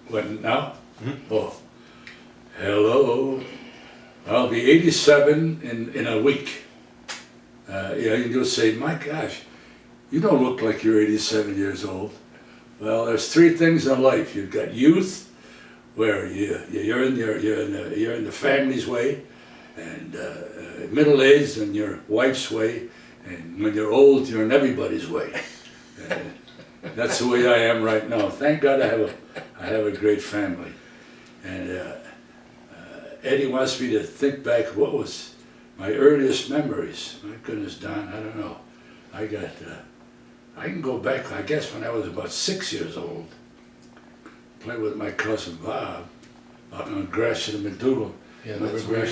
What now? Oh, hello. I'll be 87 in a week. You'll say, my gosh, you don't look like you're 87 years old. Well, there's three things in life. You've got youth, where you're in the family's way, and middle age in your wife's way, and when you're old, you're in everybody's way. That's the way I am right now. Thank God I have a great family. And Eddie wants me to think back what was my earliest memories. My goodness, Don, I don't know. I can go back, I guess, when I was about 6 years old. Played with my cousin Bob out on Gresham and McDougal. Yeah, that's where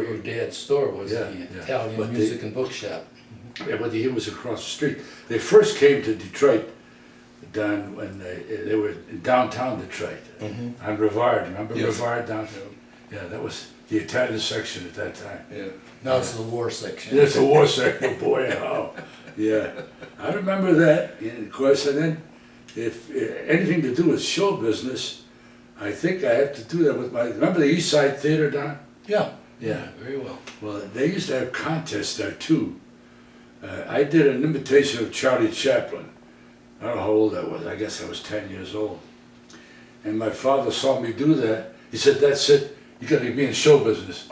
your dad's store was, the Italian music and bookshop. Yeah, but he was across the street. They first came to Detroit, Don, when they were in downtown Detroit, on Brevard. Remember Brevard downtown? Yeah, that was the Italian section at that time. Yeah. Now it's the war section. Yeah, it's the war section. Boy, oh, yeah. I remember that, and of course, and then if anything to do with show business, I think I have to do that with remember the East Side Theater, Don? Yeah. Yeah. Very well. Well, they used to have contests there too. I did an imitation of Charlie Chaplin. I don't know how old I was. I guess I was 10 years old. And my father saw me do that. He said, "That's it. You got to be in show business."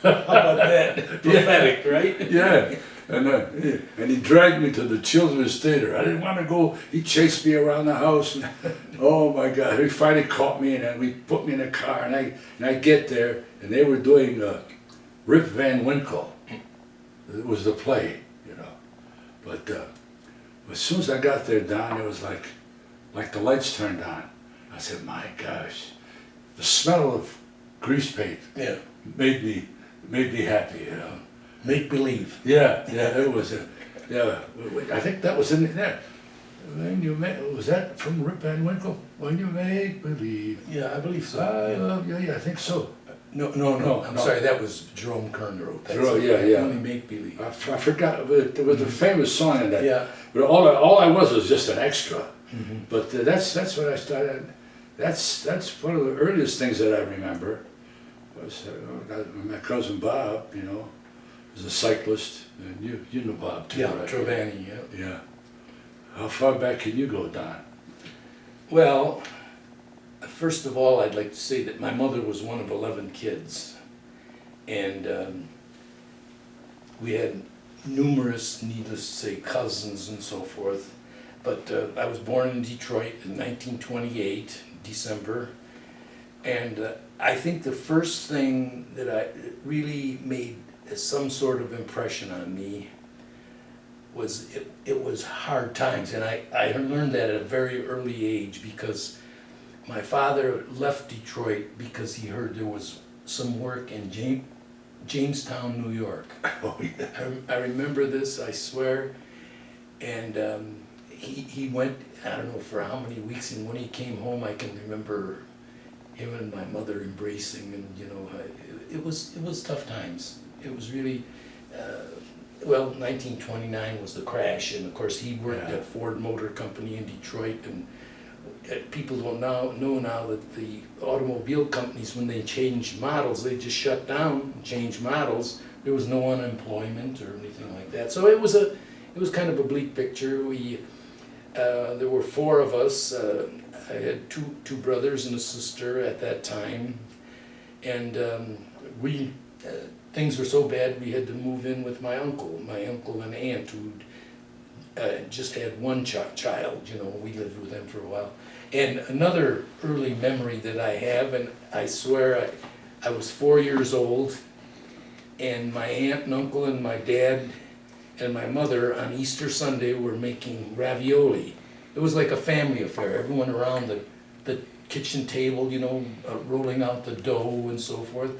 How about that? Prophetic, right? Yeah. And he dragged me to the Children's Theater. I didn't want to go. He chased me around the house. And, oh my God. He finally caught me, and then we put me in a car. And I get there, and they were doing Rip Van Winkle. It was the play, you know. But as soon as I got there, Don, it was like the lights turned on. I said, my gosh. The smell of grease paint made me happy, you know. Make believe. Yeah, it was. I think that was in there. Was that from Rip Van Winkle? When you make believe. Yeah, I believe so. I love you. Yeah, I think so. No. I'm sorry, that was Jerome Kern wrote that. Only make believe. I forgot. There was a famous song in that. Yeah. But all I was just an extra. But that's when I started. That's one of the earliest things that I remember. Was my cousin Bob, you know, was a cyclist, and you know Bob too, Yeah, right? Trevani, Yeah. How far back can you go, Don? Well, first of all, I'd like to say that my mother was one of 11 kids, and we had numerous, needless to say, cousins and so forth. But I was born in Detroit in 1928, December, and I think the first thing that really made some sort of impression on me was it was hard times, and I learned that at a very early age because my father left Detroit because he heard there was some work in Jamestown, New York. Oh, yeah. I remember this, I swear, and he went, I don't know for how many weeks, and when he came home I can remember him and my mother embracing, and you know, it was tough times. It was really, 1929 was the crash, and of course he worked at Ford Motor Company in Detroit, and people don't know now that the automobile companies, when they changed models, they just shut down and changed models. There was no unemployment or anything like that. So it was kind of a bleak picture. There were four of us. I had two brothers and a sister at that time, and things were so bad we had to move in with my uncle and aunt, who just had one child. You know, we lived with them for a while. And another early memory that I have, and I swear I was 4 years old, and my aunt and uncle and my dad and my mother on Easter Sunday were making ravioli. It was like a family affair, everyone around the kitchen table, you know, rolling out the dough and so forth.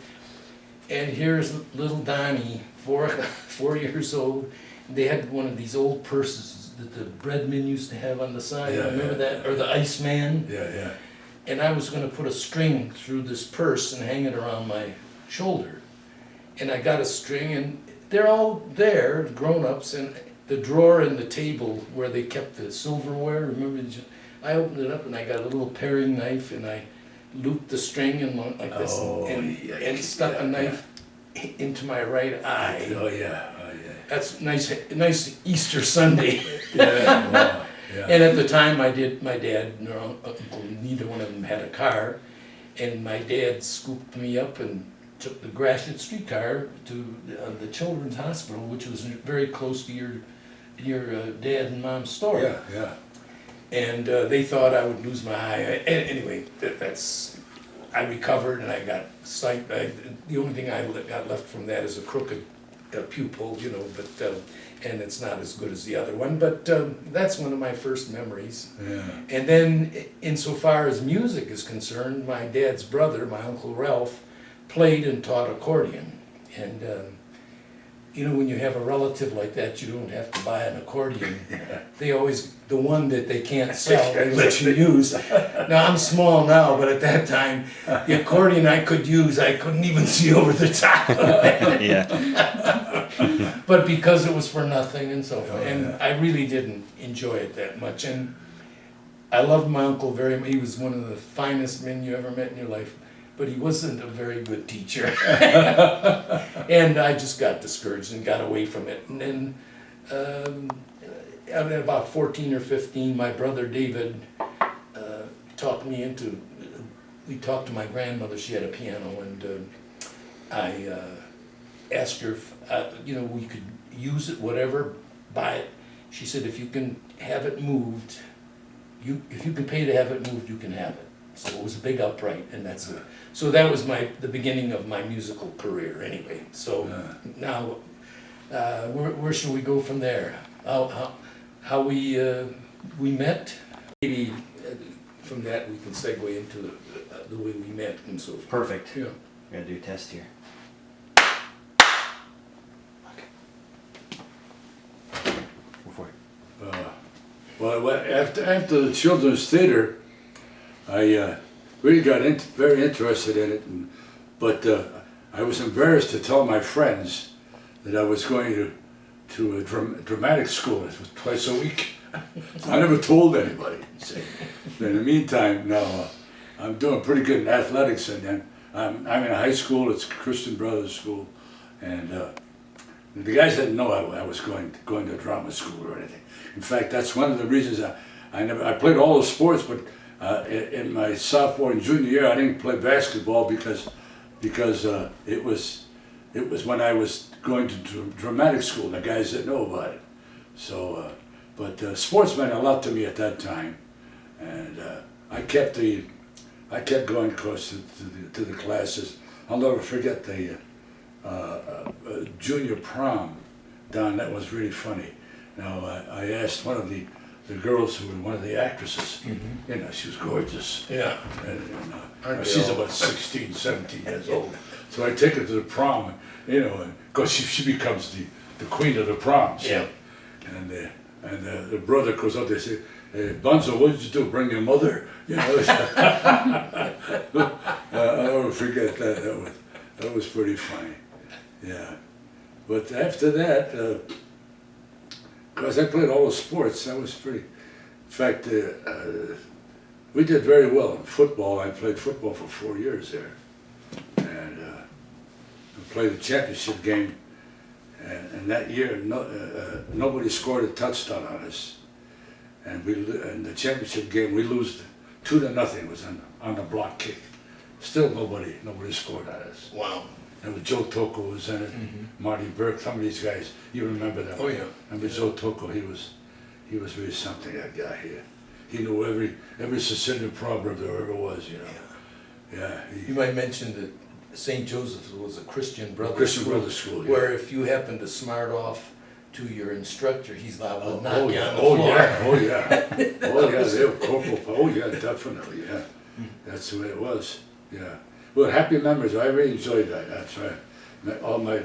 And here's little Donnie, 4 years old. They had one of these old purses that the breadmen used to have on the side, remember that? Or the Iceman? Yeah. And I was going to put a string through this purse and hang it around my shoulder. And I got a string, and they're all there, grown-ups, and the drawer in the table where they kept the silverware, remember? I opened it up and I got a little paring knife, and I looped the string and went like this, Oh, and yeah, stuck yeah, a knife into my right eye. Oh, yeah, oh, yeah. That's nice Easter Sunday. Yeah, wow, yeah. And at the time, my dad nor uncle, neither one of them had a car, and my dad scooped me up and took the Gratiot streetcar to the Children's Hospital, which was very close to your dad and mom's store. Yeah, yeah. And they thought I would lose my eye. Anyway, I recovered and I got sight. The only thing I got left from that is a crooked pupil, you know, but and it's not as good as the other one. But that's one of my first memories. Yeah. And then, insofar as music is concerned, my dad's brother, my Uncle Ralph, played and taught accordion. And you know, when you have a relative like that, you don't have to buy an accordion. They always, the one that they can't sell, they let you use. Now, I'm small now, but at that time, the accordion I could use, I couldn't even see over the top of it. Yeah. But because it was for nothing and so forth, Oh, and yeah. I really didn't enjoy it that much. And I loved my uncle very much. He was one of the finest men you ever met in your life, but he wasn't a very good teacher. And I just got discouraged and got away from it. And then at about 14 or 15, my brother David talked me into, we talked to my grandmother, she had a piano, and I asked her if, you know, we could use it, whatever, buy it. She said, if you can have it moved, if you can pay to have it moved, you can have it. So it was a big upright, and that's it. So that was the beginning of my musical career, anyway. So now, where should we go from there? How we met? Maybe from that we can segue into the way we met and so forth. Perfect. Yeah. We're gonna do a test here. Go for it. Well, after the Children's Theater, I really got very interested in it, but I was embarrassed to tell my friends that I was going to a dramatic school. It was twice a week. I never told anybody. In the meantime, now I'm doing pretty good in athletics, and then I'm in a high school. It's Christian Brothers School, and the guys didn't know I was going to drama school or anything. In fact, that's one of the reasons I played all the sports, but in my sophomore and junior year I didn't play basketball because it was when I was going to dramatic school. The guys didn't know about it. So, but sports meant a lot to me at that time, and I kept going, of course, to the classes. I'll never forget the junior prom down. That was really funny. Now I asked one of the girls who were one of the actresses. Mm-hmm. You know, she was gorgeous. Yeah. And she's about 16, 17 years old. So I take her to the prom, you know, and of course she becomes the queen of the proms. Yeah. And the brother goes up there and says, Bunzo, what did you do? Bring your mother? You know. I'll never forget that. That was pretty funny. Yeah. But after that, because I played all the sports, that was pretty. In fact, we did very well in football. I played football for 4 years there, and we played the championship game. And that year, nobody scored a touchdown on us. And in the championship game, we lose 2-0. It was on the block kick. Still, nobody scored on us. Wow. And with Joe Tocco was in it, Marty Burke, some of these guys, you remember them. Oh yeah. Remember Joe Tocco, he was really something, that guy here. He knew every Sicilian proverb there ever was, you know. Yeah. You might mention that St. Joseph's was a Christian Brothers Christian school, Brothers School, yeah. where if you happen to smart off to your instructor, he's liable to knock you on the oh floor. yeah, oh yeah, oh yeah, they were corporal. Oh yeah, definitely, yeah. That's the way it was. Yeah. Well, happy memories. I really enjoyed that. That's right. All my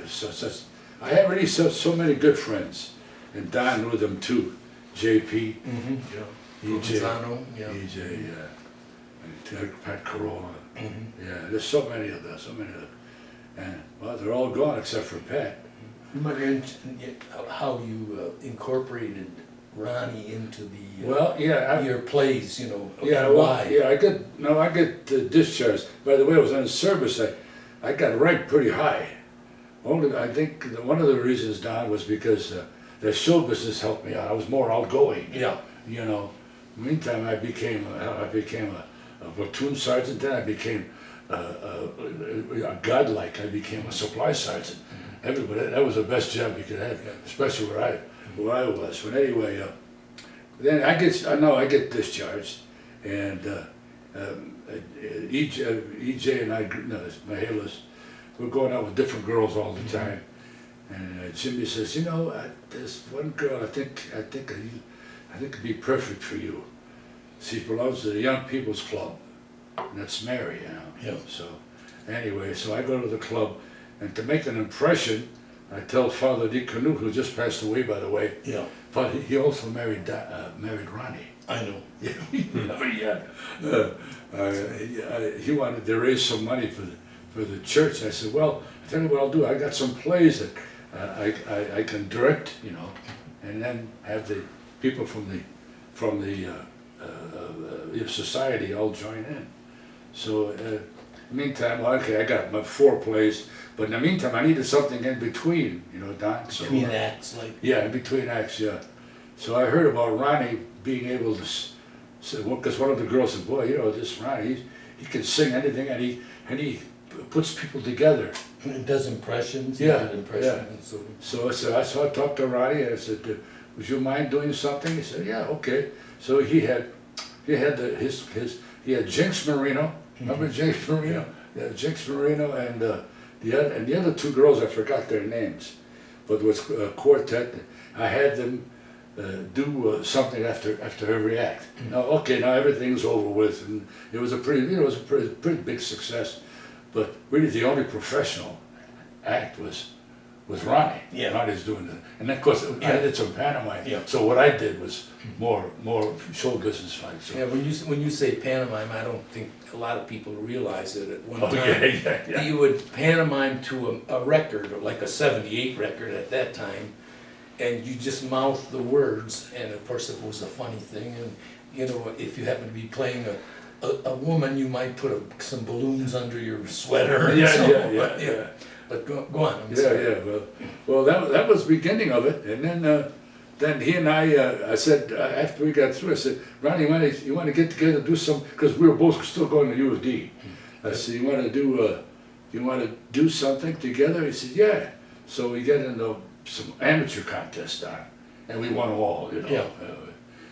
I had really so many good friends, and Don with them too. JP, Yeah. EJ, Provenzano, yeah. EJ, and Pat Carolla. Yeah, there's so many of them, and well, they're all gone except for Pat. You might mention how you incorporated Ronnie into the Well, yeah, your plays, you know, yeah, and well, why? yeah, I get discharged. By the way, I was in the service. I got ranked pretty high. Only, I think one of the reasons, Don, was because the show business helped me out. I was more outgoing. Yeah. You know. Meantime, I became a platoon sergeant. Then I became a godlike. I became a supply sergeant. Everybody, that was the best job you could have, especially where I was. But anyway, then I get discharged, and EJ and I, no, Mihalis, we're going out with different girls all the time. And Jimmy says, you know, there's one girl I think it'd be perfect for you. She belongs to the Young People's Club, and that's Mary, you know. Yeah. So anyway, so I go to the club, and to make an impression, I tell Father DeCanute, who just passed away, by the way. Yeah. But he also married Ronnie. I know. Yeah. He wanted to raise some money for the church. I said, well, I tell you what I'll do. I got some plays that I can direct, you know, and then have the people from the society all join in. So meantime, well, okay, I got my 4 plays, but in the meantime, I needed something in between, you know, Don. So, Between acts, like. yeah, in between acts, yeah. So I heard about Ronnie being able to say, well, because one of the girls said, boy, you know, this Ronnie, he can sing anything, and he puts people together. It does impressions. Yeah, He did impressions. So I talked to Ronnie, and I said, would you mind doing something? He said, yeah, okay. So he had Jinx Marino. Remember Jinx Marino? Yeah, Jinx Marino, and the other 2 girls, I forgot their names, but it was a quartet. I had them do something after every act. Now, okay, now everything's over with, and it was a pretty big success. But really, the only professional act was Ronnie. Yeah. Ronnie's doing it, and of course I did some pantomime. Yeah. So what I did was more show business like. So. Yeah, when you say pantomime, I don't think a lot of people realize it. At one time, Yeah. you would pantomime to a record, like a '78 record at that time, and you just mouth the words. And of course, it was a funny thing. And you know, if you happen to be playing a woman, you might put some balloons under your sweater. Yeah. But go on. I'm sorry. Well, that was the beginning of it, and then he and I said after we got through, I said, Ronnie, you want to get together and do some, because we were both still going to U of D. I said, you want to do something together? He said, yeah. So we get into some amateur contests on, and we won them all, you know. Yeah.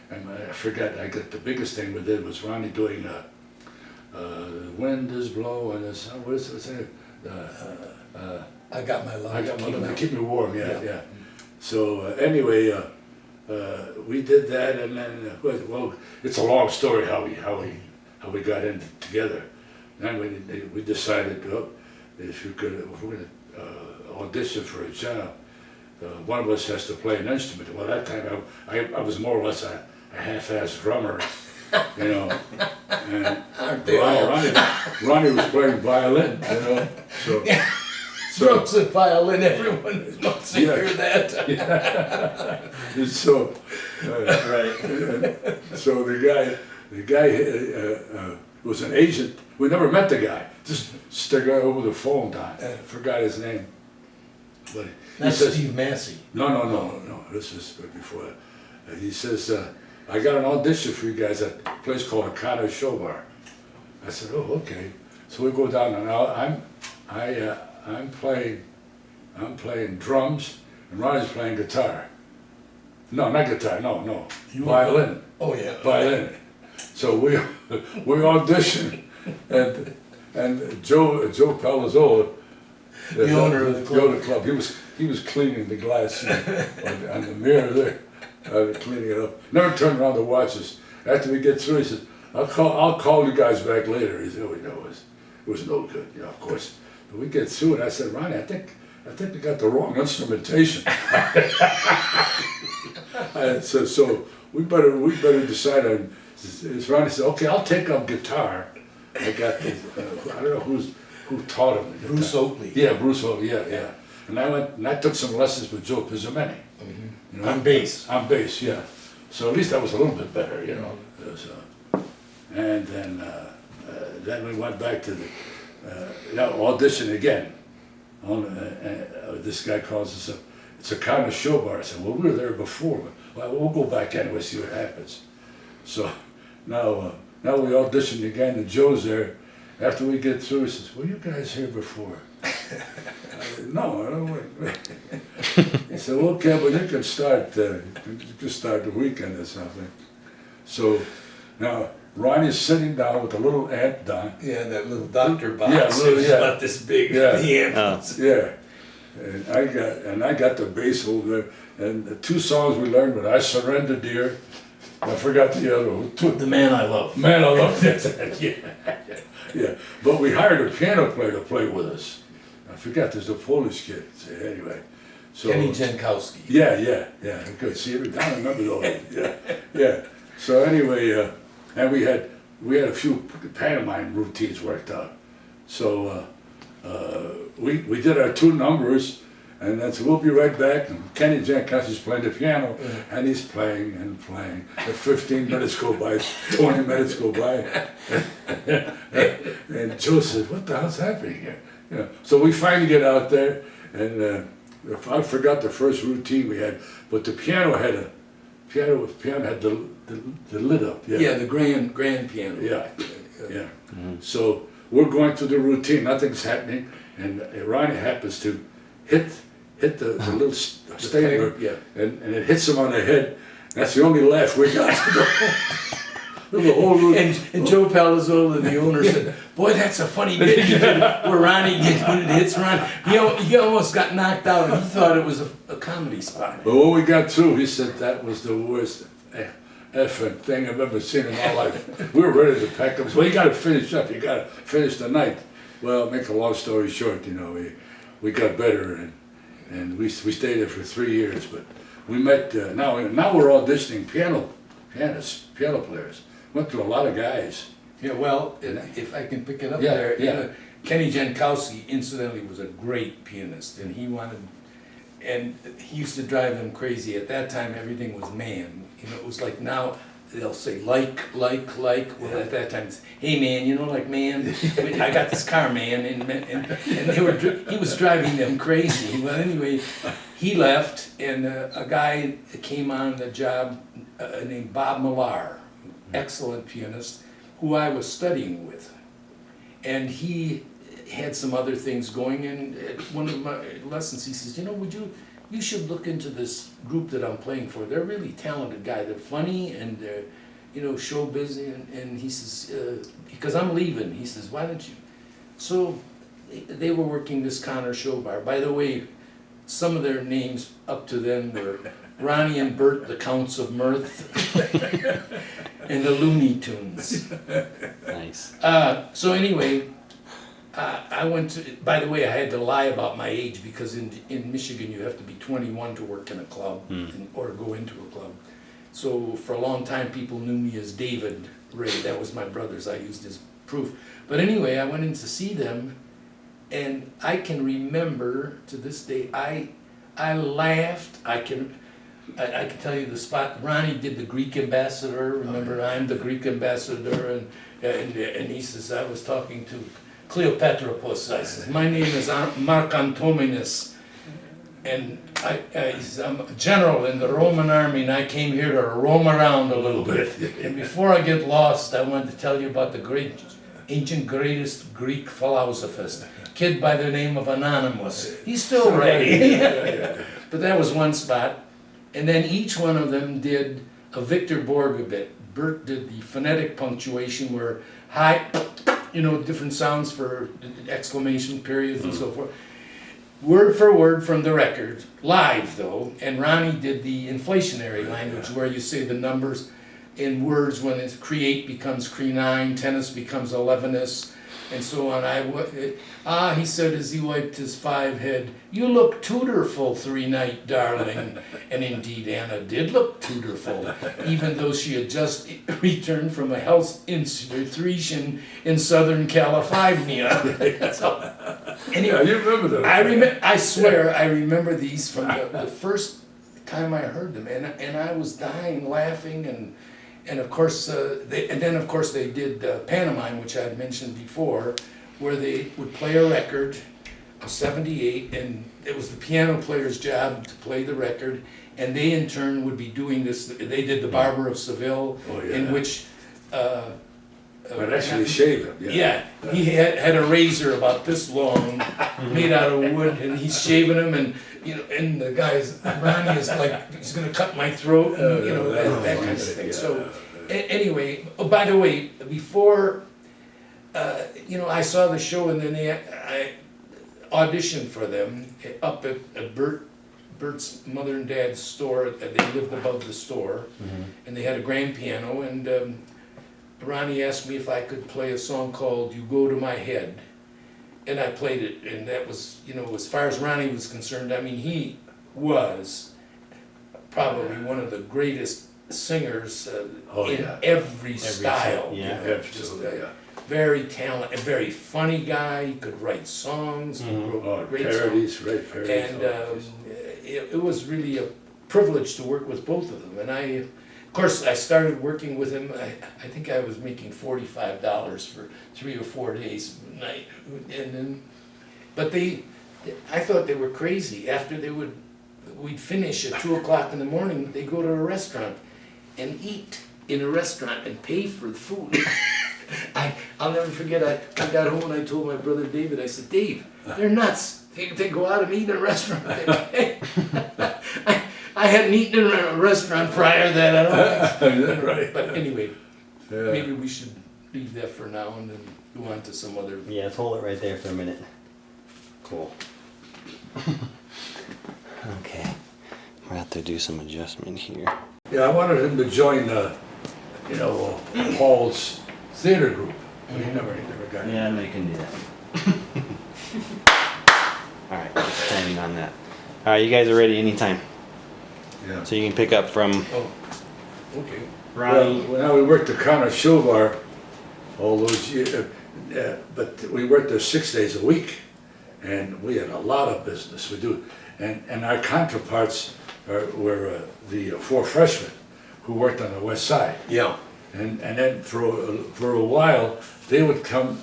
And I forget, the biggest thing we did was Ronnie doing Wind is Blowing, what is it? I got my love. I got my love, keep me warm, yeah. So anyway, we did that, and then well, it's a long story how we got in together. Then we decided, if we're going to audition for a job, one of us has to play an instrument. Well, that time I was more or less a half-assed drummer, you know. And Aren't they all? Ronnie was playing violin, you know. So Drums and violin, everyone wants to hear that. and so Right. so the guy was an agent. We never met the guy. Just the guy over the phone, Don. I forgot his name. But he That's says, Steve Massey. No. This is before. He says, I got an audition for you guys at a place called Akata Show Bar. I said, oh, okay. So we go down, and now I'm playing drums, and Ronnie's playing guitar. No, not guitar. No. Violin. Oh yeah. Violin. So we auditioned, and Joe Palazzola, The owner of the club. he was cleaning the glass on the mirror there, cleaning it up. Never turned around to watch us. After we get through, he says, I'll call you guys back later. He said, oh, no, it was no good, of course. But we get through, and I said, Ronnie, I think we got the wrong instrumentation. I said, so we better decide on. Ronnie said, okay, I'll take up guitar. I got this. I don't know who taught him. The Bruce guitar. Oakley. Yeah, Bruce Oakley. Yeah. And I took some lessons with Joe Pizzameni. Mm-hmm. You know, On bass. On bass, yeah. So at least that was a little bit better, you know. So, and then we went back to the audition again. This guy calls us up. It's a kind of show bar. I said, well, we were there before, but well, we'll go back anyway, see what happens. So now we auditioned again, and Joe's there. After we get through, he says, were you guys here before? I said, no, I don't wait. He said, well, okay, but you can start the weekend or something. So now Ronnie's sitting down with a little amp down. Yeah, that little doctor box. Yeah, It was about this big. Yeah. The amp. Yeah. And I got the bass over there. And the 2 songs we learned were I Surrender Dear. I forgot the other one. The Man I Love. Man, I love that. Yeah. But we hired a piano player to play with us. I forgot, there's a Polish kid. So anyway. So, Kenny Jankowski. Yeah. Good. See, I remember those. Yeah. So anyway, and we had a few pantomime routines worked out. So we did our 2 numbers, and then so we'll be right back. And Kenny Jankowski's playing the piano, and he's playing and playing. And 15 minutes go by, 20 minutes go by, and Joe says, "What the hell's happening here?" You know. So we finally get out there, and I forgot the first routine we had, but the piano had the lid up. Yeah, the grand piano. Yeah. Mm-hmm. So we're going through the routine, nothing's happening, and Ronnie happens to hit the little statement, and it hits him on the head. That's the only laugh we got. The whole routine. And Joe Palazzolo, the owner, said, "Boy, that's a funny bit you did where Ronnie when it hits Ronnie. He almost got knocked out, and he thought it was a comedy spot." But when we got through, he said that was the worst effing thing I've ever seen in my life. We were ready to pack up. Well, you got to finish up. You got to finish the night. Well, make a long story short, we got better, and we stayed there for 3 years. But we met. Now we're auditioning piano players. Went through a lot of guys. Yeah, well, if I can pick it up Yeah, there, yeah. Kenny Jankowski, incidentally, was a great pianist, and he used to drive them crazy. At that time, everything was man. It was like now they'll say like. Well, at that time, it's, hey man, like man. I got this car, man, and he was driving them crazy. Well, anyway, he left, and a guy came on the job named Bob Millar. Excellent pianist, who I was studying with, and he had some other things going. And at one of my lessons, he says, you should look into this group that I'm playing for. They're really talented guys. They're funny and they're, show busy. And he says, because I'm leaving, he says, why don't you? So they were working this Connor show bar. By the way, some of their names up to then were Ronnie and Burt, the Counts of Mirth, and the Looney Tunes. Nice. So anyway, I went to, by the way, I had to lie about my age because in Michigan you have to be 21 to work in a club or go into a club. So for a long time people knew me as David Ray. That was my brother's. I used his proof. But anyway, I went in to see them, and I can remember to this day, I laughed. I can tell you the spot. Ronnie did the Greek ambassador. Remember, I'm the Greek ambassador, and he says, I was talking to Cleopatra. I says, my name is Mark Antominus, and he says, I'm a general in the Roman army, and I came here to roam around a little bit. And before I get lost, I wanted to tell you about the greatest Greek philosophist, kid by the name of Anonymous. He's still ready. But that was one spot. And then each one of them did a Victor Borge bit. Burt did the phonetic punctuation where high, different sounds for exclamation periods and so forth. Word for word from the record, live though. And Ronnie did the inflationary language where you say the numbers in words when it's create becomes crenine, tennis becomes 11ness, and so on. He said as he wiped his 5 head, you look tutorful 3-night, darling. And indeed Anna did look tutorful, even though she had just returned from a health institution in Southern California. So, anyway, Yeah, you remember that. I swear I remember these from the first time I heard them, and I was dying laughing, and of course they did pantomime, which I had mentioned before, where they would play a record, a 78, and it was the piano player's job to play the record, and they in turn would be doing this. They did the Barber of Seville, in which. But actually shave him. Yeah, he had a razor about this long, made out of wood, and he's shaving him, and and the guy's Ronnie is like, he's gonna cut my throat, and that kind of thing. So anyway, oh, by the way, before I saw the show, and then I auditioned for them up at Burt's mother and dad's store. They lived above the store, and they had a grand piano, and Ronnie asked me if I could play a song called "You Go to My Head," and I played it, and that was, as far as Ronnie was concerned, I mean, he was probably one of the greatest singers in every style. Absolutely. Very talented, very funny guy. He could write songs, wrote great parodies, songs, right? Parodies, and it was really a privilege to work with both of them. And of course, I started working with him. I think I was making $45 for 3 or 4 days a night, and then, but I thought they were crazy. After we'd finish at 2 o'clock in the morning. They go to a restaurant and eat in a restaurant and pay for the food. I'll never forget. I got home and I told my brother David. I said, Dave, they're nuts. They go out and eat in a restaurant. They pay. I hadn't eaten in a restaurant prior to that, I don't think. Right. But anyway, maybe we should leave that for now and then go on to some other. Yeah, let's hold it right there for a minute. Cool. Okay. We're have to do some adjustment here. Yeah, I wanted him to join, Paul's theater group. But he never got it. Yeah, no, you can do that. Alright, just standing on that. Alright, you guys are ready anytime. Yeah. So you can pick up from Oh, okay. Ronnie. Well, we worked at Connor Shoe Bar all those years, but we worked there 6 days a week, and we had a lot of business. We do, and our counterparts were the 4 freshmen who worked on the west side. Yeah. And then for a while, they would come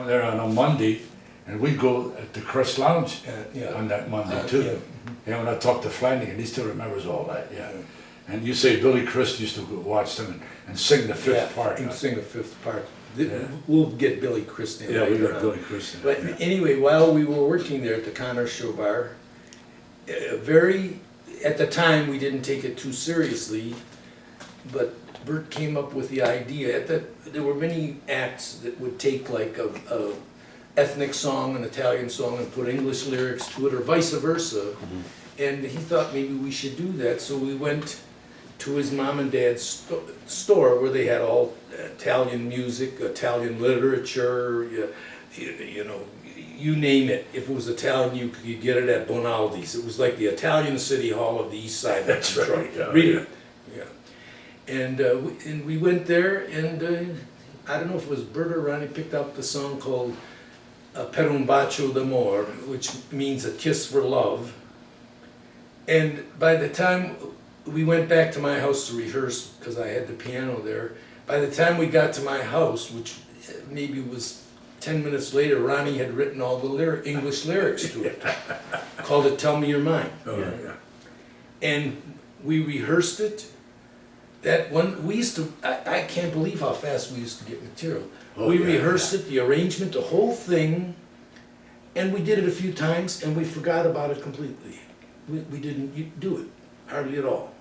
there on a Monday, and we'd go at the Crest Lounge on that Monday too. Yeah. Yeah, when I talked to Flanagan, he still remembers all that. Yeah. And you say Billy Crist used to watch them and sing the fifth part. And sing the fifth part. We'll get Billy Crist in. Yeah, we later got on. Billy Crist in. But anyway, while we were working there at the Connor Show Bar, at the time we didn't take it too seriously, but Burt came up with the idea that there were many acts that would take like a ethnic song, an Italian song, and put English lyrics to it, or vice versa. And he thought maybe we should do that, so we went to his mom and dad's store where they had all Italian music, Italian literature, you name it. If it was Italian, you could get it at Bonaldi's. It was like the Italian City Hall of the East Side of Detroit. Yeah, really. Yeah. And we went there, and I don't know if it was Burt or Ronnie picked up the song called Per un bacio d'amore, which means a kiss for love. And by the time we went back to my house to rehearse, because I had the piano there, by the time we got to my house, which maybe was 10 minutes later, Ronnie had written all the English lyrics to it, called it Tell Me Your Mind. Oh, yeah. And we rehearsed it. That one, we used to, I can't believe how fast we used to get material. We rehearsed it, the arrangement, the whole thing, and we did it a few times, and we forgot about it completely. We didn't do it, hardly at all,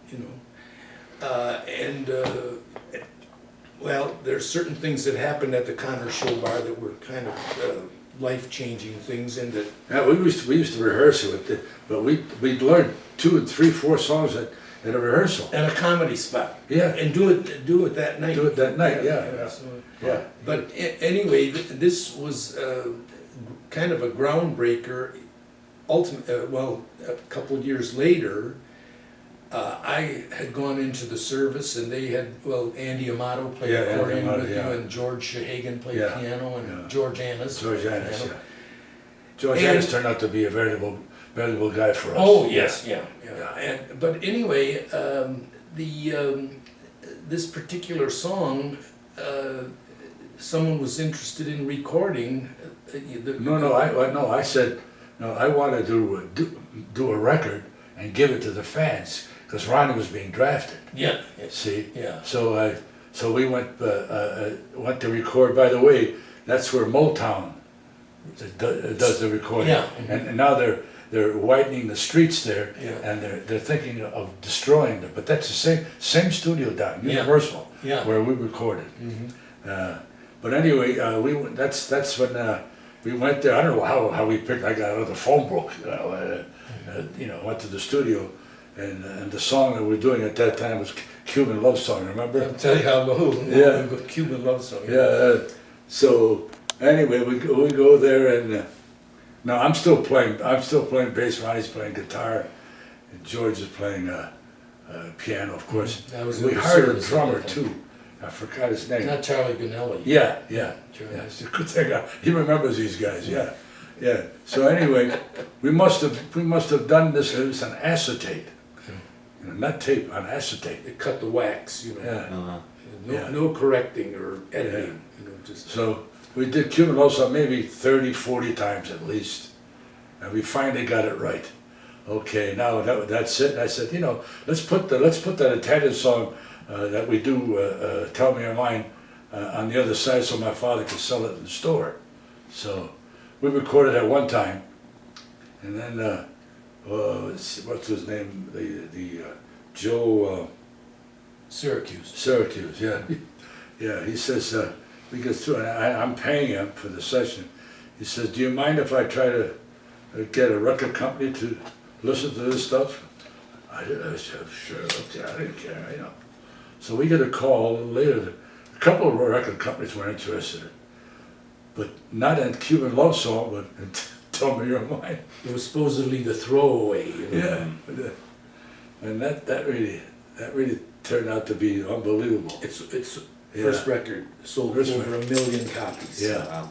well, there's certain things that happened at the Connor Show Bar that were kind of life-changing things, and that. Yeah, we used to rehearse it, but we'd learn 2 and 3, 4 songs at a rehearsal. And a comedy spot. Yeah. And do it that night. Do it that night, yeah. So, but anyway, this was kind of a groundbreaker. A couple of years later, I had gone into the service, and they had, Andy Amato played accordion with you, and George Shahagan played piano, and George Annis. George Annis, George Annis turned out to be a veritable valuable guy for us. Oh, yes, yeah. But anyway, this particular song, someone was interested in recording. I said, no, I want to do a record and give it to the fans, because Ronnie was being drafted. Yeah. See? Yeah. So we went to record. By the way, that's where Motown does the recording. Yeah. And now they're widening the streets there, Yeah. and they're thinking of destroying them. But that's the same studio down Universal, Yeah. where we recorded. Mm-hmm. But anyway, that's when we went there. I don't know how we picked. I got out of the phone book, went to the studio, and the song that we were doing at that time was Cuban Love Song. Remember? I'll tell you how low. Yeah. Cuban Love Song. Yeah. So anyway, we go there, and now I'm still playing bass. Ronnie's playing guitar, and George is playing piano, of course. That was We in the hired a service at drummer that time. too. I forgot his name. Not Charlie Bonelli. Yeah. Charlie. Yeah, it's a good thing he remembers these guys. Yeah. So anyway, we must have done this. It was an acetate, not tape, on acetate. They cut the wax, Yeah. No correcting or editing, just. So we did Cuban Love Song maybe 30, 40 times at least, and we finally got it right. Okay, now that's it. I said, let's put that Italian song that we do, Tell Me Your Mind, on the other side, so my father could sell it in the store. So we recorded at one time, and then what's his name? The Joe Syracuse. Yeah. Yeah. He says we get through, and I'm paying him for the session. He says, "Do you mind if I try to get a record company to listen to this stuff?" I said, "Sure, okay." I didn't care, So we get a call later. A couple of record companies were interested, but not in Cuban Love Song, but in Tell Me Your Mind. It was supposedly the throwaway. Yeah, and that really turned out to be unbelievable. It's first record sold First over 1 million copies. Yeah. Wow.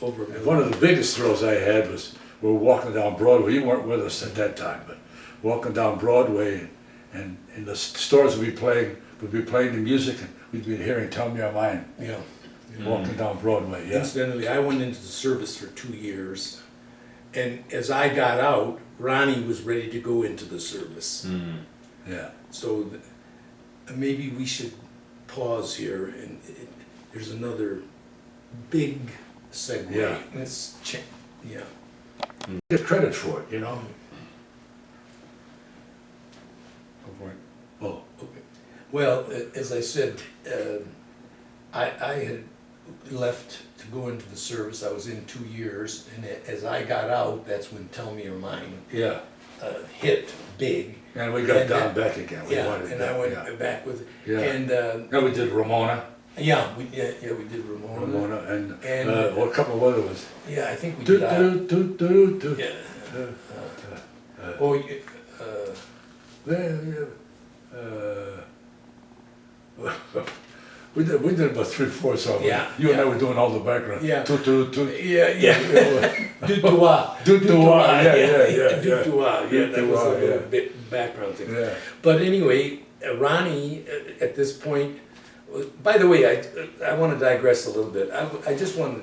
Over 1 million. One of the biggest thrills I had was we were walking down Broadway. You weren't with us at that time, but walking down Broadway, and in the stores we'd be playing the music, and we'd be hearing "Tell Me Your Mind" Yeah. walking down Broadway. Yeah. Incidentally, I went into the service for 2 years, and as I got out, Ronnie was ready to go into the service. Yeah. So maybe we should pause here, and there's another big segue. Yeah. Let's check. Yeah. Get credit for it, Go for it. Oh, Okay. Well, as I said, I had left to go into the service. I was in 2 years, and as I got out, that's when "Tell Me Your Mind" yeah. hit big. And we got And down back again. We Yeah, wanted and that, I went yeah. back with, Yeah. and Then we did Ramona, we did Ramona. and And- a couple of other ones. Yeah, I think we Do, did. do, do, do, do. Yeah. We did about 3-4 songs. Yeah, You and I yeah. were doing all the background. Yeah. Toot, toot, toot. Yeah. Du Toit. Du Toit, yeah. Du Toit, yeah, that was a Toit, little yeah. bit background thing. Yeah. But anyway, Ronnie, at this point, by the way, I want to digress a little bit. I just want to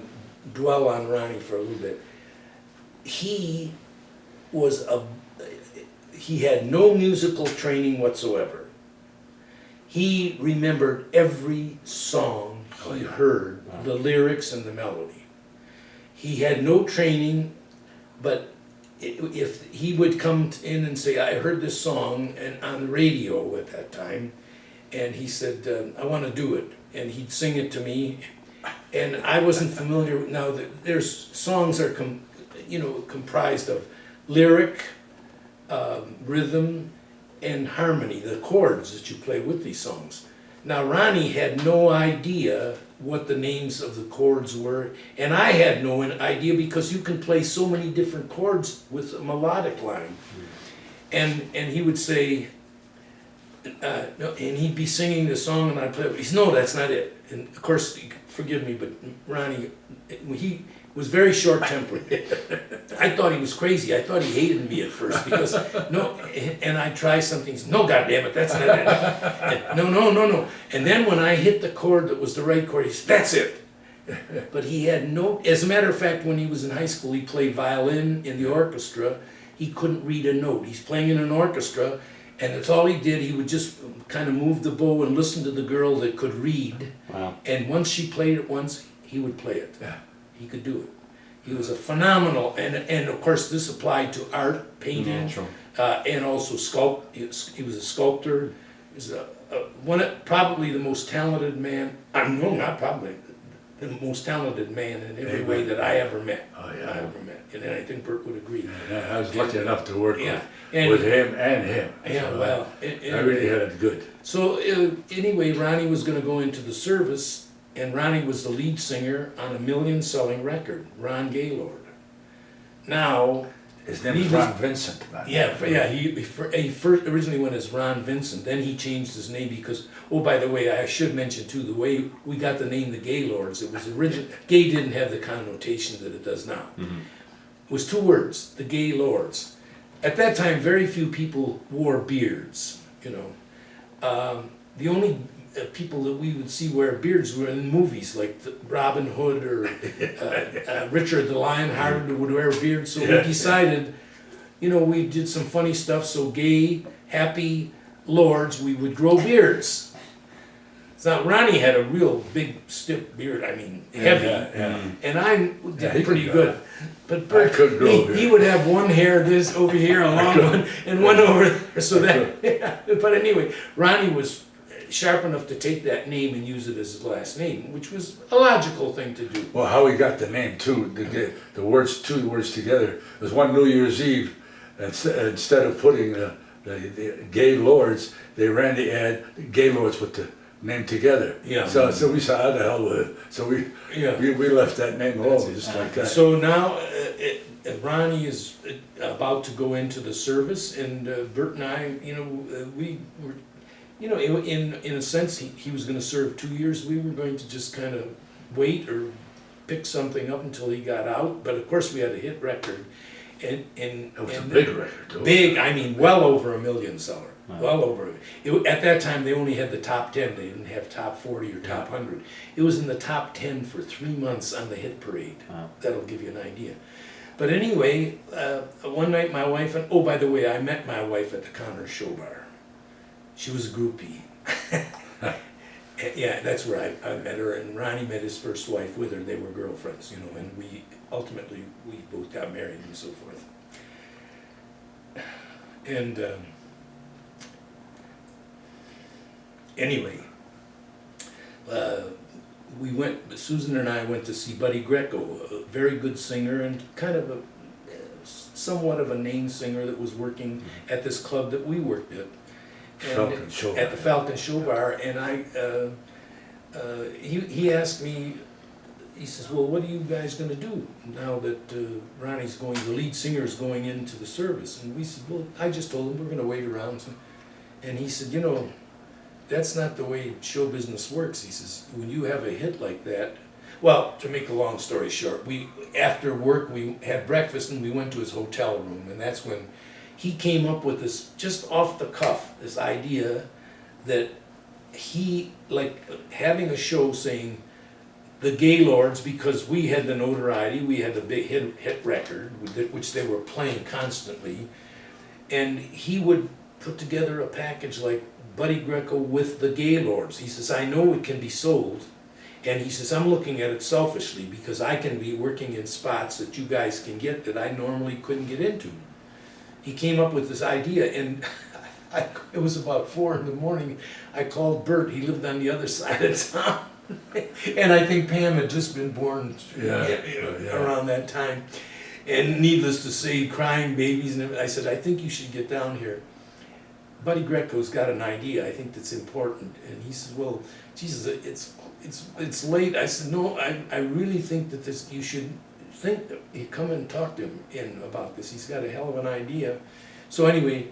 dwell on Ronnie for a little bit. He had no musical training whatsoever. He remembered every song he heard, the lyrics and the melody. He had no training, but if he would come in and say, "I heard this song and on the radio at that time," and he said, "I want to do it," and he'd sing it to me, and I wasn't familiar. Now there's songs are comprised of lyric, rhythm, and harmony, the chords that you play with these songs. Now Ronnie had no idea what the names of the chords were, and I had no idea, because you can play so many different chords with a melodic line. And he would say, no, and he'd be singing the song, and I'd play it. He said, "No, that's not it." And of course, forgive me, but Ronnie, was very short-tempered. I thought he was crazy. I thought he hated me at first because, no, and I try something, he said, no, goddammit, that's not it. And, no. And then when I hit the chord that was the right chord, he said, that's it. But he had no, as a matter of fact, when he was in high school, he played violin in the orchestra. He couldn't read a note. He's playing in an orchestra, and that's all he did. He would just kind of move the bow and listen to the girl that could read. Wow. And once she played it once, he would play it. Yeah. He could do it. He was a phenomenal, and of course this applied to art, painting, Natural. and also he was a sculptor. He was probably the most talented man. No, not probably. The most talented man in every way that I ever met. Oh, yeah. I ever met, and I think Burt would agree. Yeah, I was lucky enough to work Yeah. with him and him. Yeah, So, well, I really had it good. So anyway, Ronnie was going to go into the service, and Ronnie was the lead singer on a million-selling record, Ron Gaylord. Now, His name he was was- Ron Vincent. man. he first originally went as Ron Vincent. Then he changed his name because, oh, by the way, I should mention too, the way we got the name the Gaylords. It was original. Gay didn't have the connotation that it does now. It was two words, the Gaylords. At that time, very few people wore beards. You know, the only people that we would see wear beards were in movies like Robin Hood or Richard the Lionhearted would wear beards. So we decided, you know, we did some funny stuff. So gay, happy lords, we would grow beards. So Ronnie had a real big stiff beard. I mean, heavy, and I did he pretty could, good. But Burt, could grow a beard. he would have one hair this over here, a long one, and one over there. So that, but anyway, Ronnie was sharp enough to take that name and use it as his last name, which was a logical thing to do. Well, how he got the name too, the words, two words together, it was one New Year's Eve, instead of putting the gay lords, they ran the ad, gay lords with the name together. Yeah. So we said, how the hell with it? So we left that name alone, just like that. So now Ronnie is about to go into the service, and Burt and I, you know, we were, you know, in a sense, he was going to serve 2 years. We were going to just kind of wait or pick something up until he got out. But of course, we had a hit record, and It was a big record, too. big. I mean, well over a million seller. Wow. Well over. At that time, they only had the top 10. They didn't have top 40 or top 100. It was in the top 10 for 3 months on the hit parade. Wow. That'll give you an idea. But anyway, one night my wife, and oh, by the way, I met my wife at the Connors Show Bar. She was a groupie. Yeah, that's where I met her, and Ronnie met his first wife with her. They were girlfriends, you know, and we both got married and so forth. And anyway, Susan and I went to see Buddy Greco, a very good singer and kind of somewhat of a name singer that was working at this club that we worked at. Falcon Show At the Bar. Falcon Show Bar, and he asked me, he says, well, what are you guys gonna do now that Ronnie's going, the lead singer is going into the service? And we said, well, I just told him we're gonna wait around. And he said, you know, that's not the way show business works. He says, when you have a hit like that, well, to make a long story short, after work, we had breakfast and we went to his hotel room, and that's when he came up with this, just off the cuff, this idea that he, like having a show saying the Gaylords, because we had the notoriety, we had the big hit record, which they were playing constantly, and he would put together a package like Buddy Greco with the Gaylords. He says, I know it can be sold, and he says, I'm looking at it selfishly because I can be working in spots that you guys can get that I normally couldn't get into. He came up with this idea, and it was about 4 a.m. I called Burt. He lived on the other side of town, and I think Pam had just been born around that time. And needless to say, crying babies and everything. I said, I think you should get down here. Buddy Greco's got an idea. I think that's important. And he said, well, Jesus, it's late. I said, no, I really think that you should think that you come and talk to him about this. He's got a hell of an idea. So anyway,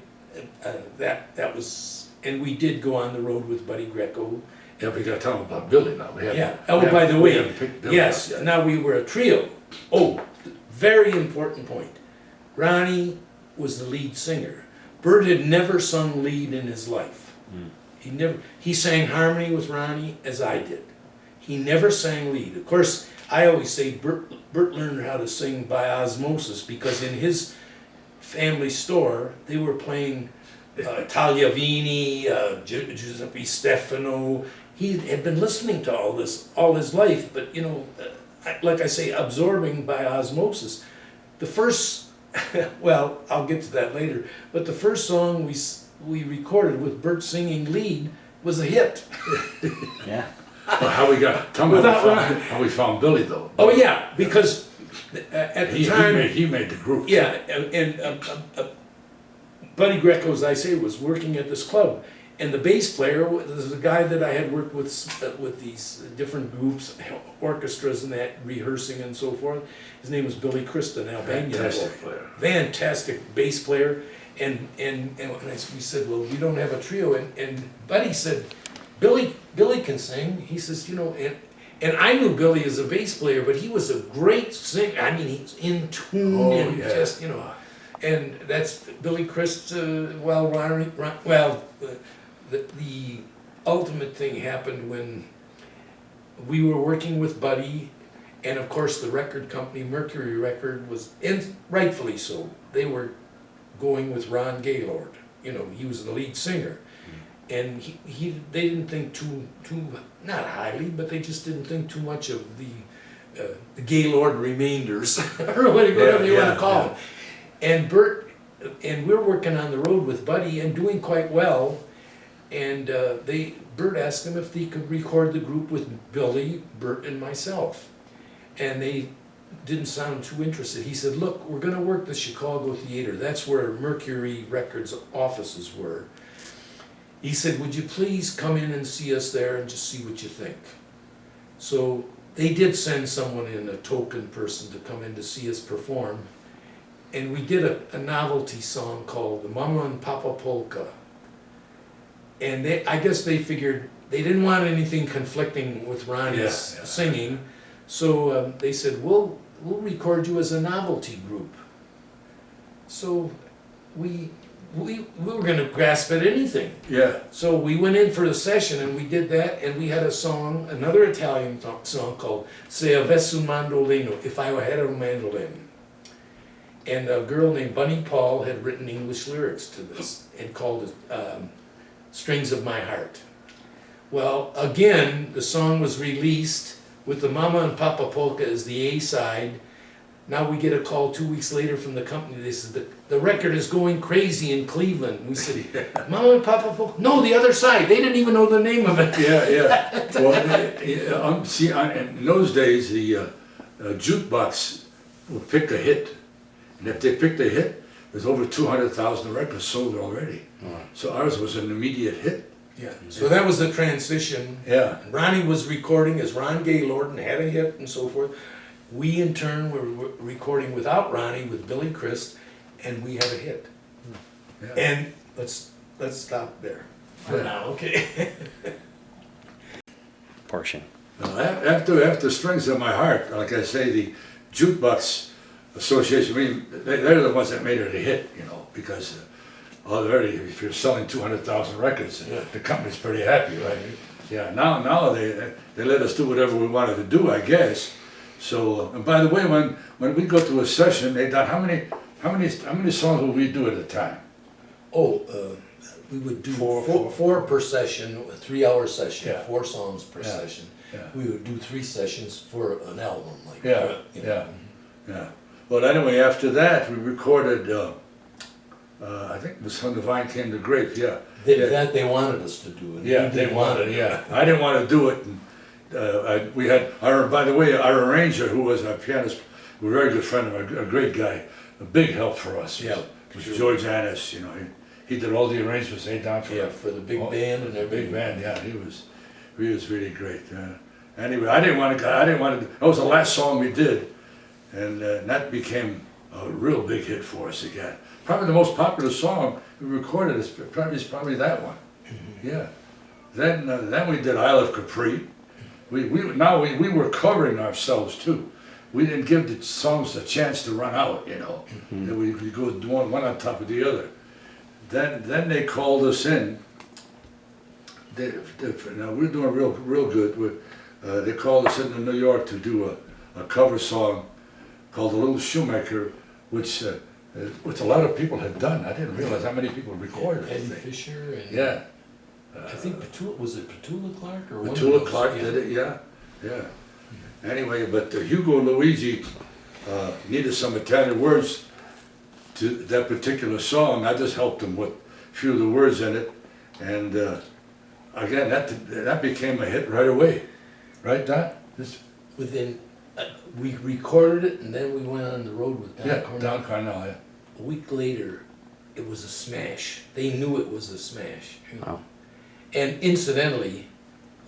that was, and we did go on the road with Buddy Greco. Yeah, we got to tell him about Billy now. Yeah. Oh, by the way, picked Billy yes. up yet. Now we were a trio. Oh, very important point. Ronnie was the lead singer. Burt had never sung lead in his life. He sang harmony with Ronnie as I did. He never sang lead. Of course, I always say Burt learned how to sing by osmosis because in his family store, they were playing Tagliavini, Giuseppe Stefano. He had been listening to all this all his life, but like I say, absorbing by osmosis. The first, well, I'll get to that later, but the first song we recorded with Burt singing lead was a hit. Yeah. Well, how we found Billy though. Oh yeah, because at the time he made the group. yeah, and Buddy Greco, as I say, was working at this club, and the bass player was a guy that I had worked with these different groups, orchestras, and that rehearsing and so forth. His name was Billy Christ, Albania. Fantastic player. Fantastic bass player, and we said, well, we don't have a trio, and Buddy said, Billy can sing. He says, and I knew Billy as a bass player, but he was a great singer. I mean, he's in tune and just, and that's Billy Christ. The ultimate thing happened when we were working with Buddy, and of course the record company, Mercury Record, was, and rightfully so, they were going with Ron Gaylord. He was the lead singer. And they didn't think too not highly, but they just didn't think too much of the Gaylord remainders, or whatever you want to call them. And Burt, and we're working on the road with Buddy and doing quite well. And Burt asked him if he could record the group with Billy, Burt, and myself. And they didn't sound too interested. He said, "Look, we're going to work the Chicago Theater. That's where Mercury Records offices were." He said, "Would you please come in and see us there and just see what you think?" So they did send someone in, a token person, to come in to see us perform. And we did a novelty song called the Mama and Papa Polka. And I guess they figured they didn't want anything conflicting with Ronnie's singing. So they said, we'll record you as a novelty group. So we were going to grasp at anything. Yeah. So we went in for the session and we did that, and we had a song, another Italian song called Se Avessi un Mandolino, If I Had a Mandolin. And a girl named Bunny Paul had written English lyrics to this and called it Strings of My Heart. Well, again, the song was released with the Mama and Papa Polka as the A-side. Now we get a call 2 weeks later from the company. They said, the record is going crazy in Cleveland. We said, Mama and Papa Polka? No, the other side. They didn't even know the name of it. Yeah. Well, in those days, the jukebox would pick a hit. And if they picked a hit, there's over 200,000 records sold already. So ours was an immediate hit. Yeah. So that was the transition. Yeah. Ronnie was recording as Ron Gaylord and had a hit and so forth. We in turn were recording without Ronnie with Billy Christ, and we had a hit. Yeah. And let's stop there for now. Okay. Portion. After Strings of My Heart, like I say, the Jukebox Association, they're the ones that made it a hit, because already if you're selling 200,000 records, the company's pretty happy, right? Yeah. Now they let us do whatever we wanted to do, I guess. So, and by the way, when we go to a session, they done how many songs would we do at a time? We would do four per session, a 3-hour session, Yeah. 4 songs per session. Yeah. We would do 3 sessions for an album, like Yeah. Well, anyway, after that, we recorded. I think it was When the Vine Came to Grape. Yeah. That they wanted us to do. And They wanted. Yeah. I didn't want to do it. And, we had by the way, our arranger, who was our pianist, a very good friend of mine, a great guy, a big help for us. Yeah. Was George Annis. He did all the arrangements. They done for the big band and everything. Big band. Yeah, he was really great. Anyway, I didn't want to. That was the last song we did, and that became a real big hit for us again. Probably the most popular song we recorded is probably that one. Mm-hmm. Yeah. Then we did Isle of Capri. We were covering ourselves too. we didn't give the songs a chance to run out, you know. That we go one on top of the other. Then they called us in. Now we're doing real good. They called us into New York to do a cover song called "The Little Shoemaker," which a lot of people had done. I didn't realize how many people recorded Eddie it. Fisher and Yeah. I think was it Petula Clark or one of Petula those? Clark did it, yeah. Anyway, but Hugo Luigi needed some Italian words to that particular song. I just helped him with a few of the words in it, and again, that became a hit right away, right, Don? Within, we recorded it and then we went on the road with Don Cornell. Don Cornell, yeah. A week later, it was a smash. They knew it was a smash. Wow. And incidentally,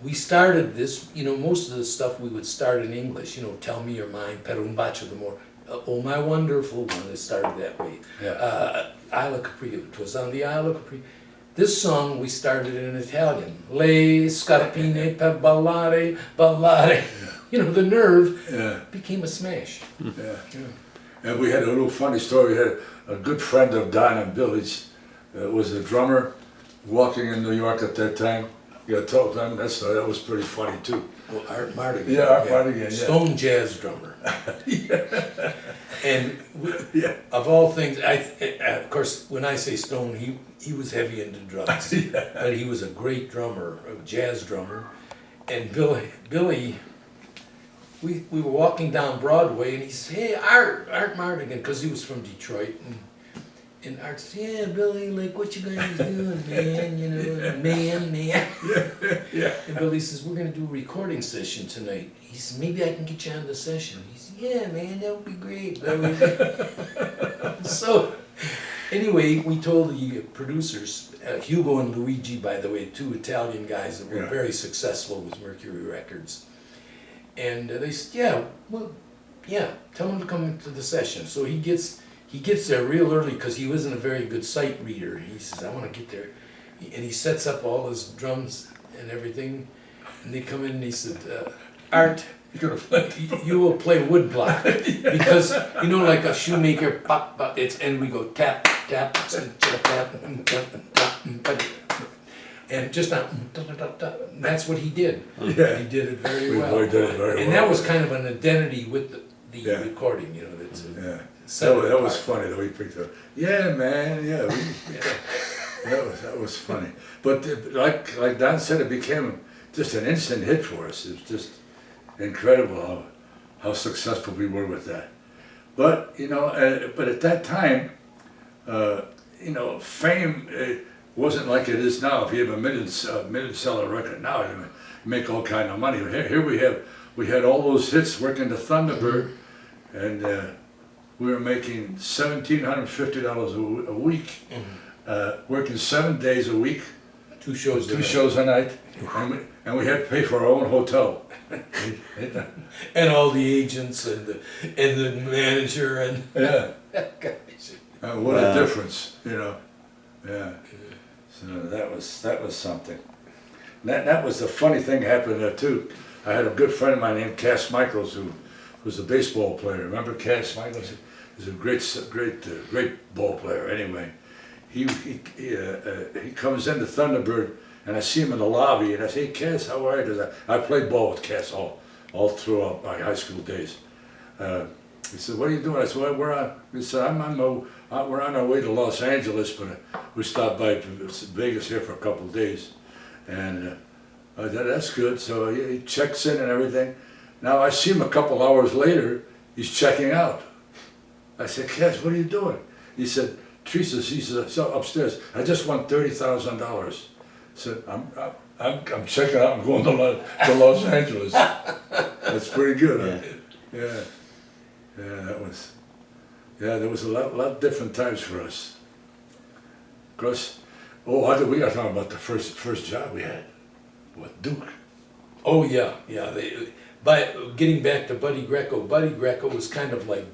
we started this, most of the stuff we would start in English, Tell Me Your Mind, Per un bacio d'amore, Oh My Wonderful One, it started that way. Yeah. Isle of Capri, it was on the Isle of Capri. This song we started in Italian. Le scarpine per ballare, ballare. The nerve became a smash. Yeah. And we had a little funny story. We had a good friend of Don and Billy's, was a drummer walking in New York at that time. Yeah, told them that story. That was pretty funny too. Well, Art Mardigan. Yeah, Art Mardigan, yeah. Stone jazz drummer. And of all things, of course, when I say Stone, he was heavy into drums, but he was a great drummer, a jazz drummer. And Billy, we were walking down Broadway, and he said, "Hey, Art Mardigan," because he was from Detroit. And Art said, "Yeah, Billy, like, what you guys doing, man? Man. Yeah. And Billy says, "We're going to do a recording session tonight." He says, "Maybe I can get you on the session." He said, "Yeah, man, that would be great, Billy." So, anyway, we told the producers, Hugo and Luigi, by the way, two Italian guys that were very successful with Mercury Records. And they said, tell him to come to the session. So he gets there real early because he wasn't a very good sight reader. He says, "I want to get there." And he sets up all his drums and everything. And they come in and he said, "Art, you will play woodblock." Because, like a shoemaker, pop, pop, and we go tap, tap, tap, and just that's what he did. Yeah. He did it very We well. did it very And well. that was kind of an identity with the Yeah. recording, that's Yeah. set it That was apart. funny that we picked up. Yeah, man. Yeah. That was funny. But like Don said, it became just an instant hit for us. It was just incredible how successful we were with that. But but at that time, fame wasn't like it is now. If you have a million seller record now, you make all kind of money. Here we had all those hits working the Thunderbird, and we were making $1,750 a week, working 7 days a week, Two shows a night, and we had to pay for our own hotel. and all the agents and the manager and Yeah. guys. What a difference, Yeah. So that was something. That was the funny thing happened there too. I had a good friend of mine named Cass Michaels who was a baseball player. Remember Cass Michaels? He was a great ball player. Anyway, he comes into Thunderbird, and I see him in the lobby, and I say, "Hey, Cass, how are you?" I played ball with Cass all throughout my high school days. He said, "What are you doing?" I said, "Well, we're on our way to Los Angeles, but we stopped by Vegas here for a couple of days." And I said, "That's good." So he checks in and everything. Now I see him a couple hours later, he's checking out. I said, "Cass, what are you doing?" He said, "Teresa, he's upstairs. I just won $30,000. I said, I'm checking out and going to Los Angeles. That's pretty good, huh? Yeah. There was a lot different times for us. Of course, we got to talk about the first job we had with Duke. Oh yeah. But getting back to Buddy Greco was kind of like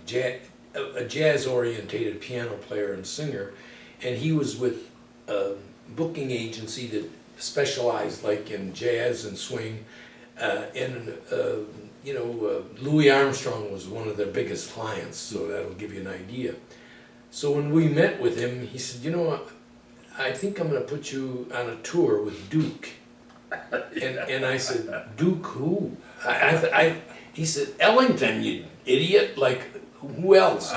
a jazz-orientated piano player and singer, and he was with a booking agency that specialized like in jazz and swing, and Louis Armstrong was one of their biggest clients, so that'll give you an idea. So when we met with him, he said, I think I'm going to put you on a tour with Duke. And I said, Duke who? He said, Ellington, you idiot, like who else?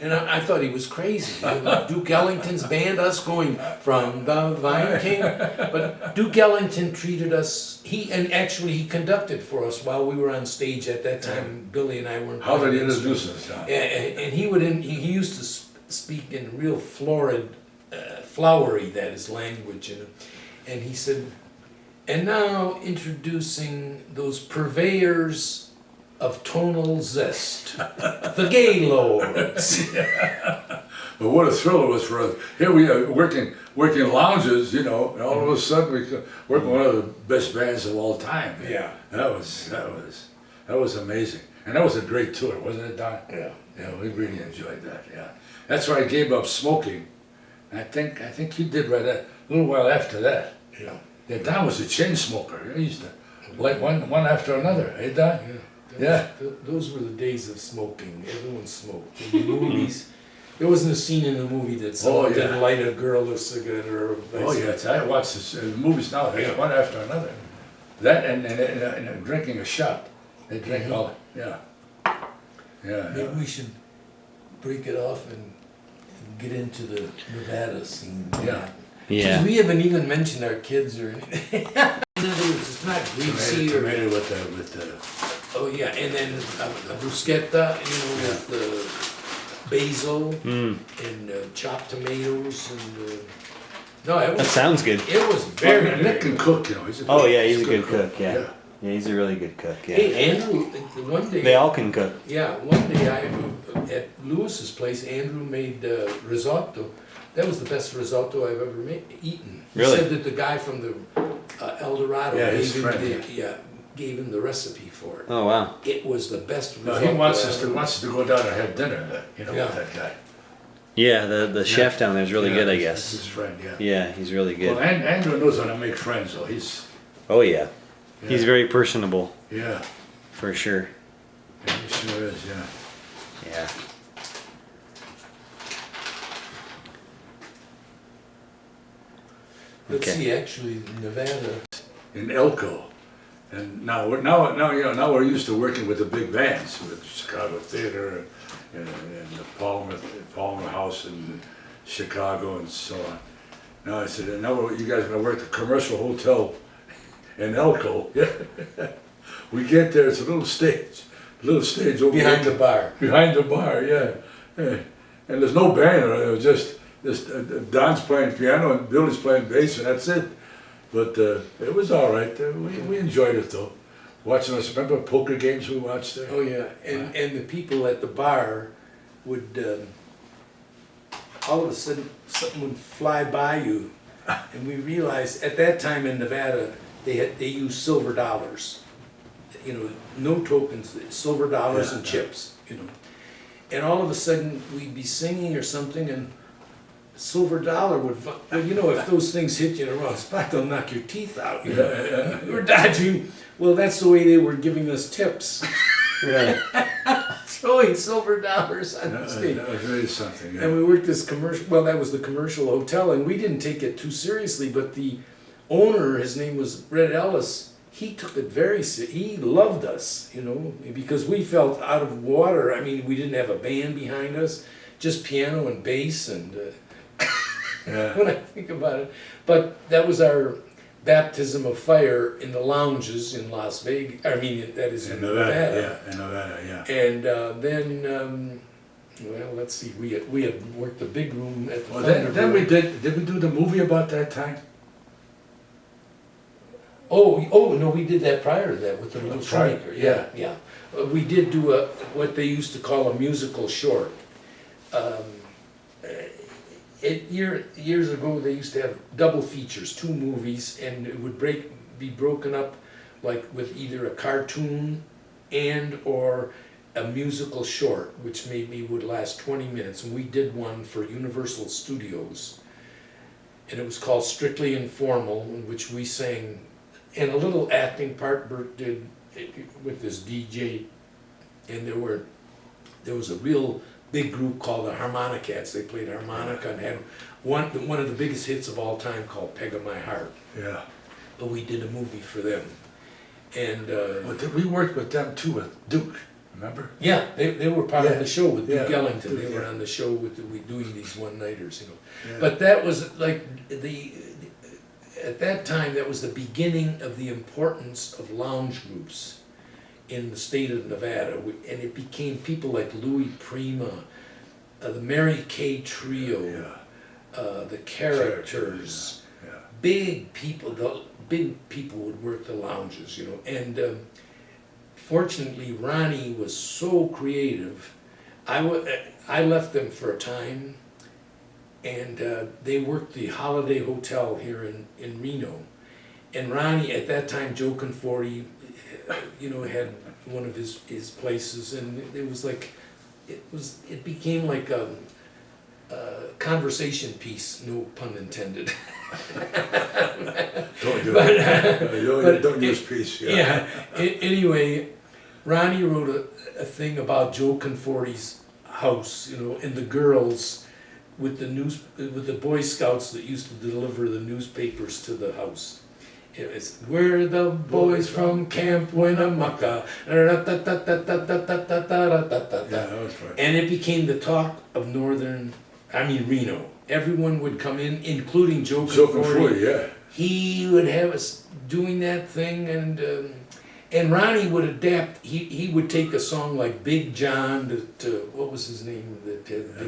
And I thought he was crazy. Duke Ellington's band, us going from the Vine King. But Duke Ellington treated us, he conducted for us while we were on stage at that time. Billy and I weren't. How did he introduce us, John? And he used to speak in real florid, flowery, that is, language. And he said, and now introducing those purveyors of tonal zest, the Gaylords. But what a thrill it was for us. Here we are working lounges, and all of a sudden we could work with one of the best bands of all time. Yeah. That was amazing. And that was a great tour, wasn't it, Don? Yeah. Yeah, we really enjoyed that, yeah. That's why I gave up smoking. I think you did right a little while after that. Yeah. Yeah, Don was a chain smoker. He used to light one after another, hey Don? Yeah. Those were the days of smoking. Everyone smoked. In the movies, there wasn't a scene in the movie that someone didn't light a girl a cigarette or a Oh yeah, I watch this, movies now, they one after another. That and drinking a shot. They drink all, yeah. Maybe we should break it off and get into the Nevada scene. Yeah. Yeah. 'Cause we haven't even mentioned our kids or anything. In other words, it's not greasy or. Tomato with the. Oh yeah, and then a bruschetta, with basil and chopped tomatoes and. No, it That was. sounds good. It was very. Nick can cook, He's a Oh good- yeah, he's a good cook. Yeah. Yeah, he's a really good cook. Yeah. Hey, Andrew, one day. They all can cook. Yeah, one day at Lewis's place, Andrew made risotto. That was the best risotto I've ever eaten. He Really? said that the guy from the El Dorado his friend, gave him the recipe for it. Oh wow. It was the best No, risotto. he wants I us ever- to go down and have dinner, with Yeah. that guy. Yeah, the chef down there is really good, I That's his guess. friend, yeah. Yeah, he's really good. Well, Andrew knows how to make friends, though. Oh yeah. He's Yeah. very personable Yeah, for sure. he sure is, yeah. Yeah. Let's Okay. see, actually, Nevada. In Elko. And now we're used to working with the big bands, with Chicago Theater and the Palmer House in Chicago and so on. Now I said, now you guys are gonna work the commercial hotel in Elko. We get there, it's a little stage over Behind the bar. Behind the bar, yeah. And there's no band, it was just Don's playing piano and Billy's playing bass, and that's it. But it was all right. We enjoyed it though. Watching us, remember poker games we watched there? Oh yeah, and the people at the bar would all of a sudden something would fly by you, and we realized at that time in Nevada they used silver dollars, no tokens, silver dollars and chips, and all of a sudden we'd be singing or something and. Silver dollar would, if those things hit you in a wrong spot, they'll knock your teeth out. We're dodging. Well, that's the way they were giving us tips. Really? Throwing silver dollars on the stage. That was really something. Yeah. And we worked this commercial. Well, that was the commercial hotel, and we didn't take it too seriously. But the owner, his name was Red Ellis. He took it very He loved us, because we felt out of water. I mean, we didn't have a band behind us, just piano and bass and. When I think about it, but that was our baptism of fire in the lounges in Las Vegas. I mean, that is in Nevada. Yeah, in Nevada, yeah. And then, well, let's see. We had worked the big room at the. Well, then we did we do the movie about that time? Oh no, we did that prior to that with the little Prior, shoemaker. Yeah. We did do what they used to call a musical short. Years ago, they used to have double features, 2 movies, and it would be broken up like with either a cartoon or a musical short, which maybe would last 20 minutes. And we did one for Universal Studios, and it was called Strictly Informal, in which we sang, and a little acting part Burt did, with this DJ, and there was a real big group called the Harmonicats. They played harmonica and had one of the biggest hits of all time called "Peg of My Heart." Yeah. But we did a movie for them, and We worked with them too, with Duke, remember? yeah, they were part of the show with Duke Yeah. Ellington. They were Yeah. on the show with we doing these one-nighters, Yeah. But that was like at that time, that was the beginning of the importance of lounge groups in the state of Nevada, and it became people like Louis Prima, the Mary Kay Trio, the Characters, Yeah. big people. The big people would work the lounges, and fortunately, Ronnie was so creative. I left them for a time, and they worked the Holiday Hotel here in Reno. And Ronnie, at that time, Joe Conforti, had one of his places, and it was like, it became like a conversation piece, no pun intended. Don't do But, it. Don't use peace. Yeah. Anyway, Ronnie wrote a thing about Joe Conforti's house, and the girls with the Boy Scouts that used to deliver the newspapers to the house. It was, "We're the boys from Camp Winnemucca." Yeah, that was right. And it became the talk of Reno. Everyone would come in, including Joe So Conforti. Conforti, yeah. He would have us doing that thing, and Ronnie would adapt. He would take a song like Big John to what was his name? The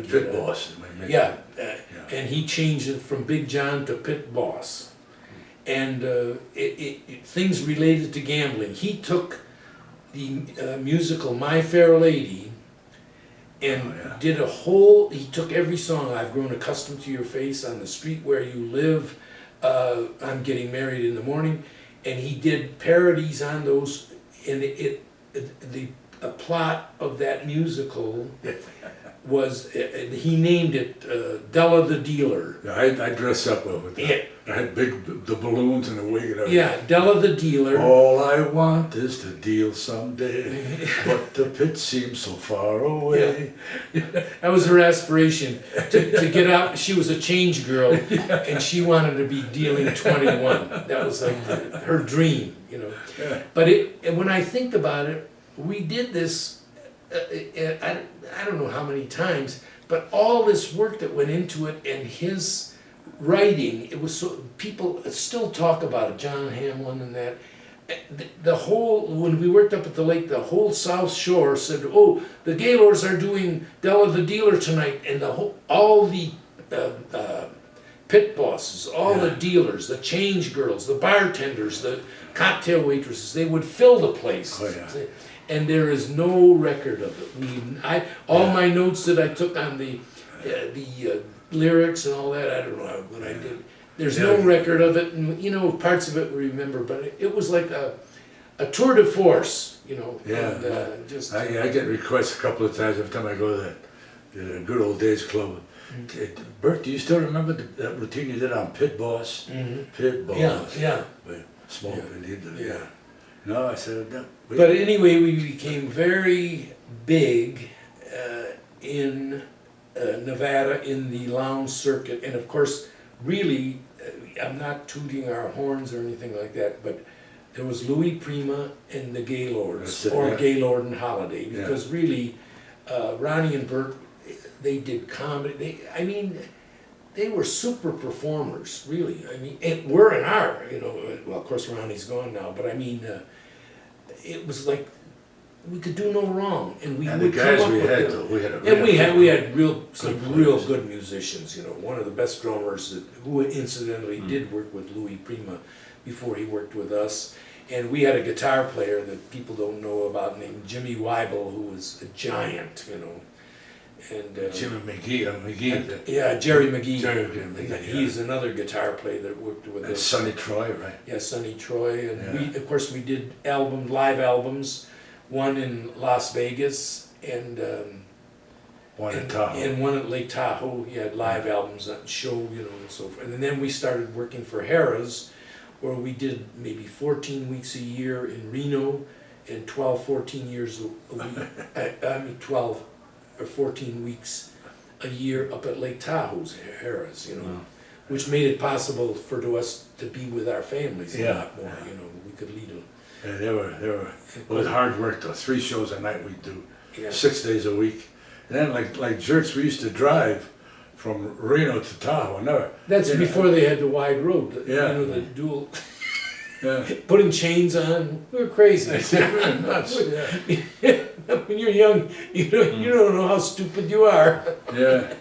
Pit Boss. Yeah, and he changed it from Big John to Pit Boss, and things related to gambling. He took the musical My Fair Lady and did he took every song, "I've Grown Accustomed to Your Face," "On the Street Where You Live," "I'm Getting Married in the Morning," and he did parodies on those, and the plot of that musical was, he named it Della the Dealer. Yeah, I dress up with that. Yeah. I had the balloons and the wig and everything. Yeah, Della the Dealer. All I want is to deal someday, but the pit seems so far away. That was her aspiration, to get out. She was a change girl, and she wanted to be dealing 21. That was like her dream, Yeah. But when I think about it, we did this, I don't know how many times, but all this work that went into it and his writing, it was so, people still talk about it, John Hamlin and that. The whole, when we worked up at the lake, the whole South Shore said, "Oh, the Gaylords are doing Della the Dealer tonight," and all the pit bosses, all the dealers, the change girls, the bartenders, the cocktail waitresses, they would fill the place. Oh, yeah. And there is no record of it. All my notes that I took on the lyrics and all that, I don't know what I did. There's no record of it, and parts of it we remember, but it was like a tour de force, Yeah. And, just I get requests a couple of times every time I go to the Good Old Days Club. Burt, do you still remember that routine you did on Pit Boss? Pit Boss. yeah. Smoke and he did it. Yeah. No, I said that. But anyway, we became very big in Nevada in the lounge circuit, and of course, really, I'm not tooting our horns or anything like that, but there was Louis Prima and the Gaylords, Gaylord and Holiday, because really, Ronnie and Burt, they did comedy. They were super performers, really. And we're and are, well, of course, Ronnie's gone now, but it was like we could do no wrong, and we And would the guys come up we with had, it. though, we had a And we had some good real players. good musicians. One of the best drummers who incidentally did work with Louis Prima before he worked with us. And we had a guitar player that people don't know about named Jimmy Weibel, who was a giant. And Jimmy McGee. yeah, Jerry McGee. Jerry McGee, yeah. He's another guitar player that worked with And us. Sonny Troy, right? Yeah, Sonny Troy, and Yeah. of course we did live albums, one in Las Vegas and One in Tahoe. and one at Lake Tahoe. He had live albums on show, and so forth. And then we started working for Harrah's, where we did maybe 14 weeks a year in Reno, and 12, 14 years a week, I mean 12 or 14 weeks a year up at Lake Tahoe's, Harrah's, you know, Wow. which made it possible for us to be with our families a Yeah. lot more, you know, we could lead a. Yeah, it was hard work though. 3 shows a night we do, Yeah. 6 days a week. And then like jerks, we used to drive from Reno to Tahoe. Never. That's Yeah. before they had the wide road, Yeah. you know, the dual, Yeah. putting chains on, we were crazy. Nuts. Yeah. When you're young, you don't know how stupid you are. Yeah.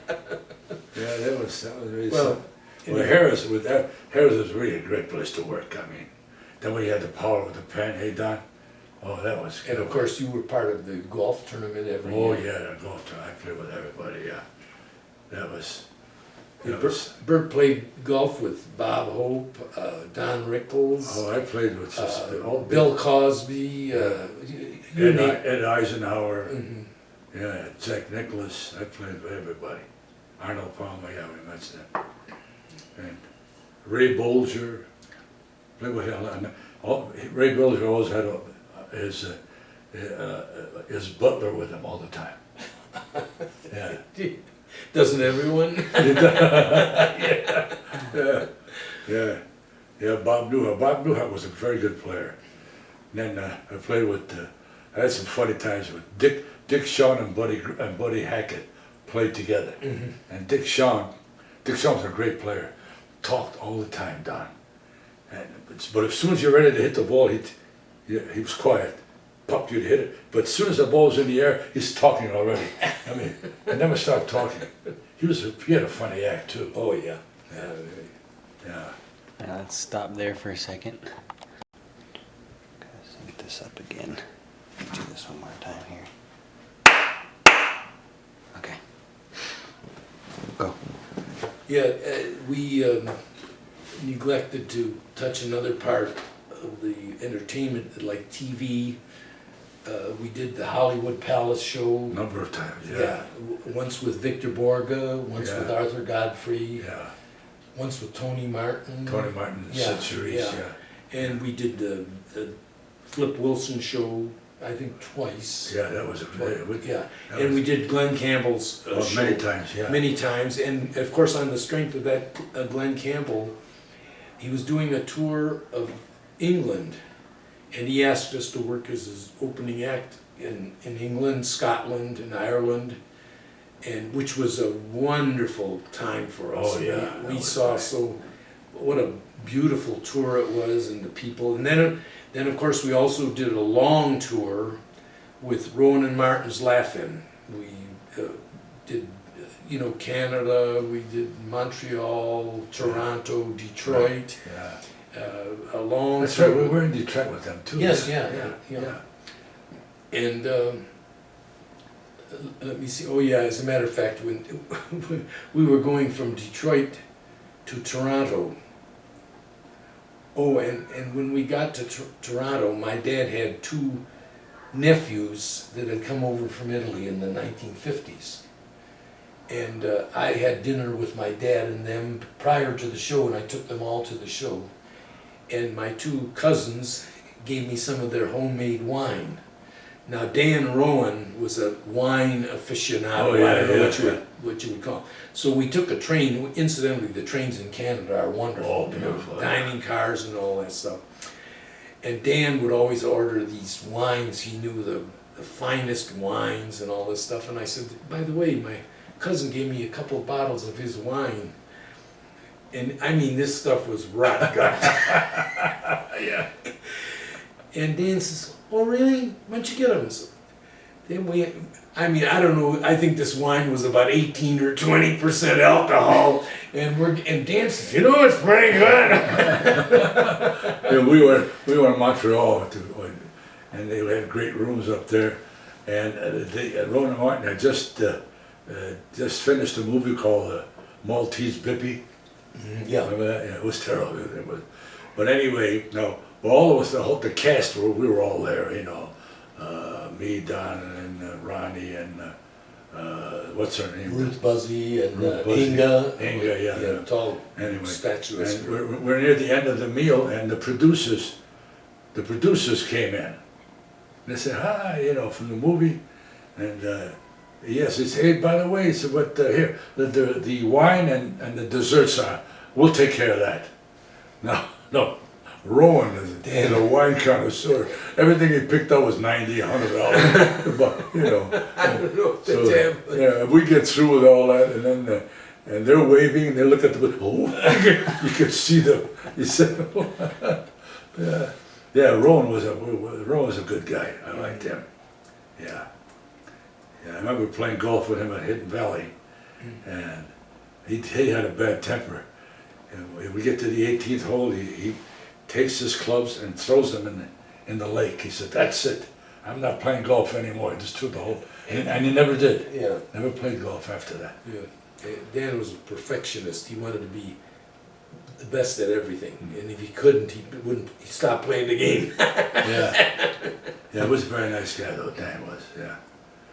Yeah, that was really Well, something. Well, Harris was really a great place to work. I mean, then we had the power with the pen. Hey, Don. Oh, that was. And of course, you were part of the golf tournament every Oh year. yeah, the golf tournament. I played with everybody. Yeah, that was. Yeah, That was Burt played golf with Bob Hope, Don Rickles, oh, I played with just all Bill Cosby, you name. Ed Eisenhower. Mhm. Yeah, Jack Nicholas. I played with everybody. Arnold Palmer. Yeah, we mentioned that. And Ray Bolger. Played with him. And Ray Bolger always had his butler with him all the time. Yeah. Doesn't everyone? Yeah. Bob Newhart. Bob Newhart was a very good player. And then I played with. I had some funny times with Dick Shawn and Buddy Hackett played together. Mhm. And Dick Shawn was a great player. Talked all the time, Don. But as soon as you're ready to hit the ball, he was quiet. Pop, you'd hit it. But as soon as the ball's in the air, he's talking already. I mean, I never stopped talking. He had a funny act too. Oh, yeah. Yeah. Now let's stop there for a second. Sync this up again. Do this one more time here. Okay. Go. Yeah, we neglected to touch another part of the entertainment, like TV. We did the Hollywood Palace show. Number of times. Yeah, Yeah. once with Victor Borga, once Yeah. with Arthur Godfrey, Yeah. once with Tony Martin. Tony Martin, Yeah, Sid Charisse. yeah. Yeah. And we did the Flip Wilson show, I think twice. Yeah, that was a Yeah, that and was- we did Glenn Campbell's oh, show. many times. Yeah. Many times, and of course on the strength of that, Glenn Campbell, he was doing a tour of England, and he asked us to work as his opening act in England, Scotland, and Ireland, and which was a wonderful time for us. Oh, yeah, that we was saw great. what a beautiful tour it was, and the people, and then of course we also did a long tour with Rowan and Martin's Laugh-In. We did, Canada, we did Montreal, Toronto, Detroit, Yeah. a long That's right. We tour. were in Detroit with them too. Yes, yeah. And let me see, oh yeah, as a matter of fact, when we were going from Detroit to Toronto, and when we got to Toronto, my dad had 2 nephews that had come over from Italy in the 1950s. And I had dinner with my dad and them prior to the show, and I took them all to the show. And my 2 cousins gave me some of their homemade wine. Now Dan Rowan was a wine aficionado. Oh, yeah, I don't know yeah, what you would call. So we took a train. Incidentally, the trains in Canada are wonderful. Oh, beautiful, yeah. Dining cars and all that stuff. And Dan would always order these wines. He knew the finest wines and all this stuff. And I said, by the way, my cousin gave me a couple of bottles of his wine. And I mean, this stuff was rot gut. Yeah. And Dan says, oh really? When'd you get them? So then I don't know, I think this wine was about 18 or 20% alcohol. And Dan says, it's pretty good. Yeah, we were in Montreal and they had great rooms up there. And Rowan and Martin had just finished a movie called Maltese Bippy. Yeah. Remember that? Yeah, it was terrible. But anyway, no. Well, all of us, the cast, we were all there. Me, Don, and Ronnie, and what's her name? Ruth Buzzy and Ruth Buzzy. Inga. Inga, yeah. Tall, Anyway, statuesque. and we're near the end of the meal, and the producers came in, And I said, hi, you know, from the movie. And yes, it's, hey, by the way, so what, here, the wine and the desserts are, we'll take care of that. No, Rowan is a wine connoisseur. Everything he picked up was $90, $100. But, you know. I don't know what So, the damn. yeah, we get through with all that, and then and they're waving, and they look at the you could see them. You said, yeah, Rowan was a good guy. I liked him. Yeah, I remember playing golf with him at Hidden Valley, and he had a bad temper. And when we get to the 18th hole, he takes his clubs and throws them in the lake. He said, "That's it. I'm not playing golf anymore." Just threw the whole, and he never did. Yeah, Never played golf after that. yeah. Dan was a perfectionist. He wanted to be the best at everything, and if he couldn't, he stopped playing the game. Yeah, he was a very nice guy though. Dan was. Yeah,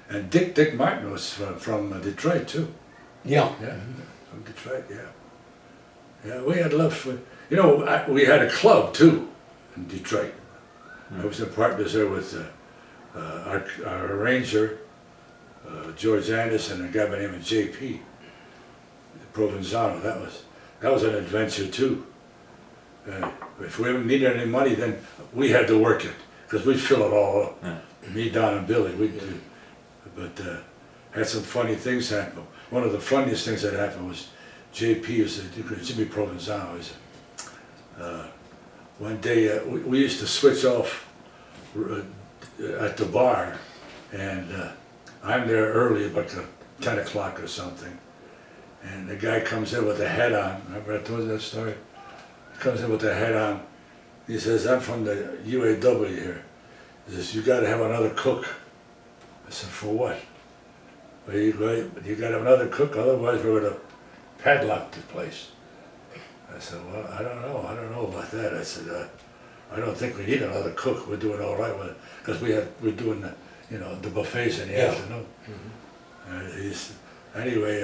and Dick Martin was from Detroit too. Yeah. Yeah, from Detroit. Yeah, we had love for. You know, we had a club too in Detroit. I was in partners there with our arranger, George Anderson, and a guy by the name of J.P. Provenzano. That was an adventure too. If we needed any money, then we had to work it because we'd fill it all up. Yeah. Me, Don, and Billy, we'd do. But had some funny things happen. One of the funniest things that happened was J.P. was Jimmy Provenzano. One day we used to switch off at the bar, and I'm there early, about 10 o'clock or something, and the guy comes in with a hat on. Remember I told you that story? He comes in with a hat on. He says, "I'm from the UAW here." He says, "You got to have another cook." I said, "For what?" "Well, you got to have another cook, otherwise we're going to padlock the place." I said, "Well, I don't know about that." I said, "I don't think we need another cook. We're doing all right with it because we're doing the buffets in the afternoon." Anyway,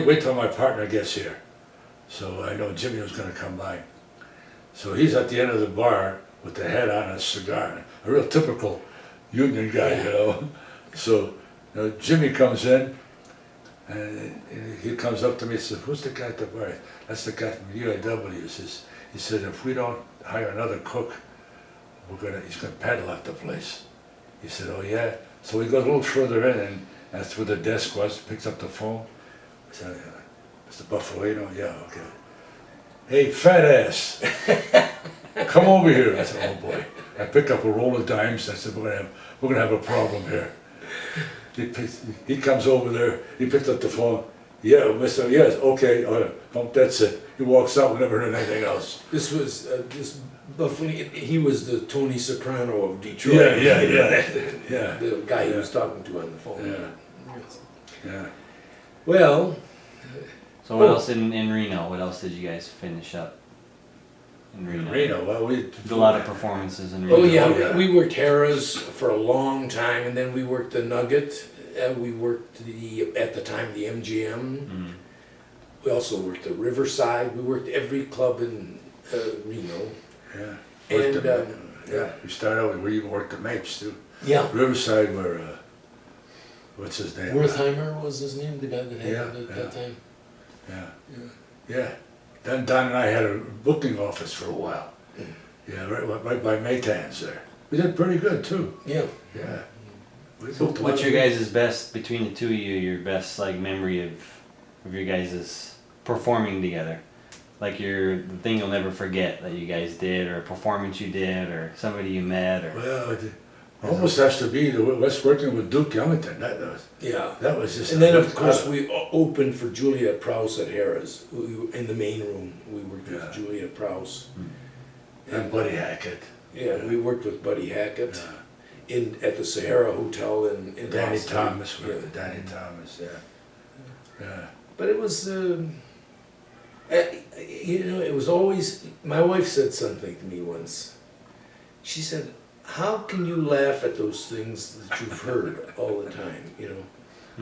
wait till my partner gets here. So I know Jimmy was going to come by. So he's at the end of the bar with the hat on and a cigar, a real typical union guy, you know. So Jimmy comes in. And he comes up to me and says, "Who's the guy at the bar?" "That's the guy from UAW. He said, "If we don't hire another cook, he's gonna padlock the place." He said, "Oh yeah." So he goes a little further in, and that's where the desk was, picks up the phone. I said, "Mr. Buffalino?" "Yeah, okay." "Hey, fat ass, come over here." I said, "Oh boy." I picked up a roll of dimes. I said, we're gonna have a problem here." He comes over there, he picked up the phone. "Yeah, Mr. Yes, okay, that's it." He walks out, we never heard anything else. This was this Buffalo. He was the Tony Soprano of Detroit. Yeah. The guy he was talking to on the phone. Yeah. Well. So what else in Reno? What else did you guys finish up in Reno? Well, we did a lot of performances in Reno. Oh yeah, we worked Harrah's for a long time, and then we worked the Nugget. We worked at the time the MGM. Mm-hmm. We also worked the Riverside. We worked every club in Reno. Yeah. And we started out. We even worked the Mapes too. yeah, Riverside, where what's his name? Wertheimer was his name, the guy that had it at that time. Yeah. Then Don and I had a booking office for a while. Yeah, right by Maytans there. We did pretty good too. Yeah. So what's your guys' best, between the two of you, your best like memory of your guys' performing together? Like the thing you'll never forget that you guys did, or a performance you did, or somebody you met, or... Well, it almost has to be us working with Duke Ellington. That was just... And then of course we opened for Juliet Prowse at Harrah's. In the main room, we worked with Juliet Prowse. And Buddy Hackett. Yeah, we worked with Buddy Hackett. At the Sahara Hotel in Danny Boston. Thomas, Danny Thomas, yeah. But it was, it was always, my wife said something to me once. She said, "How can you laugh at those things that you've heard all the time,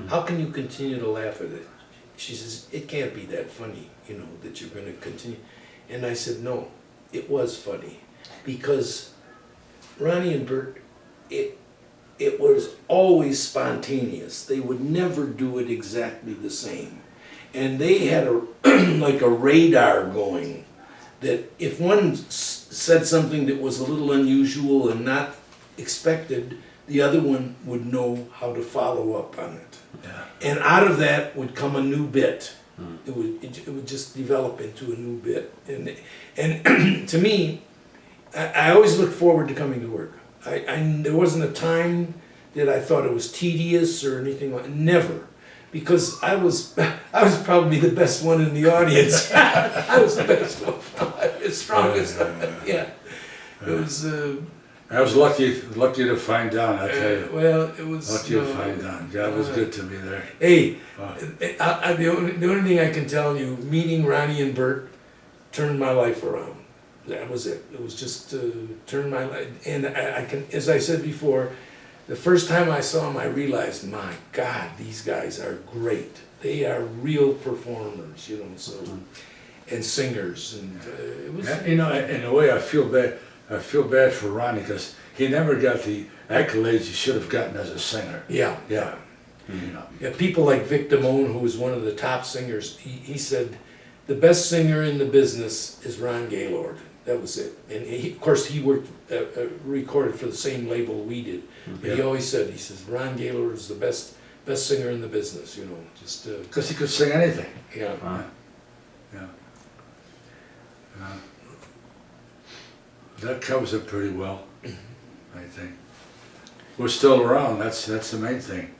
How can you continue to laugh at it?" She says, "It can't be that funny, that you're going to continue." And I said, "No, it was funny, because Ronnie and Burt, it was always spontaneous. They would never do it exactly the same. And they had a like a radar going that if one said something that was a little unusual and not expected, the other one would know how to follow up on it. Yeah. And out of that would come a new bit. It would just develop into a new bit. And to me, I always looked forward to coming to work. There wasn't a time that I thought it was tedious or anything like. Never, because I was probably the best one in the audience. I was the best one, the strongest. Yeah, it was. I was lucky to find Don, I tell you. Well, it was. Lucky to find Don. God was good to me there. Hey, Wow. the only thing I can tell you, meeting Ronnie and Burt turned my life around. That was it. It was just turned my life. And I can, as I said before, the first time I saw them, I realized, my God, these guys are great. They are real performers, you know. So, and singers, and it was. You know, in a way, I feel bad. I feel bad for Ronnie because he never got the accolades he should have gotten as a singer. Yeah. Yeah. You know. Yeah, people like Vic Damone, who was one of the top singers, he said, the best singer in the business is Ron Gaylord. That was it. And of course, he worked, recorded for the same label we did. But he always said, he says, Ron Gaylord is the best singer in the business, you know, just... Because he could sing anything. Yeah. Yeah. That covers it pretty well, I think. We're still around, that's the main thing.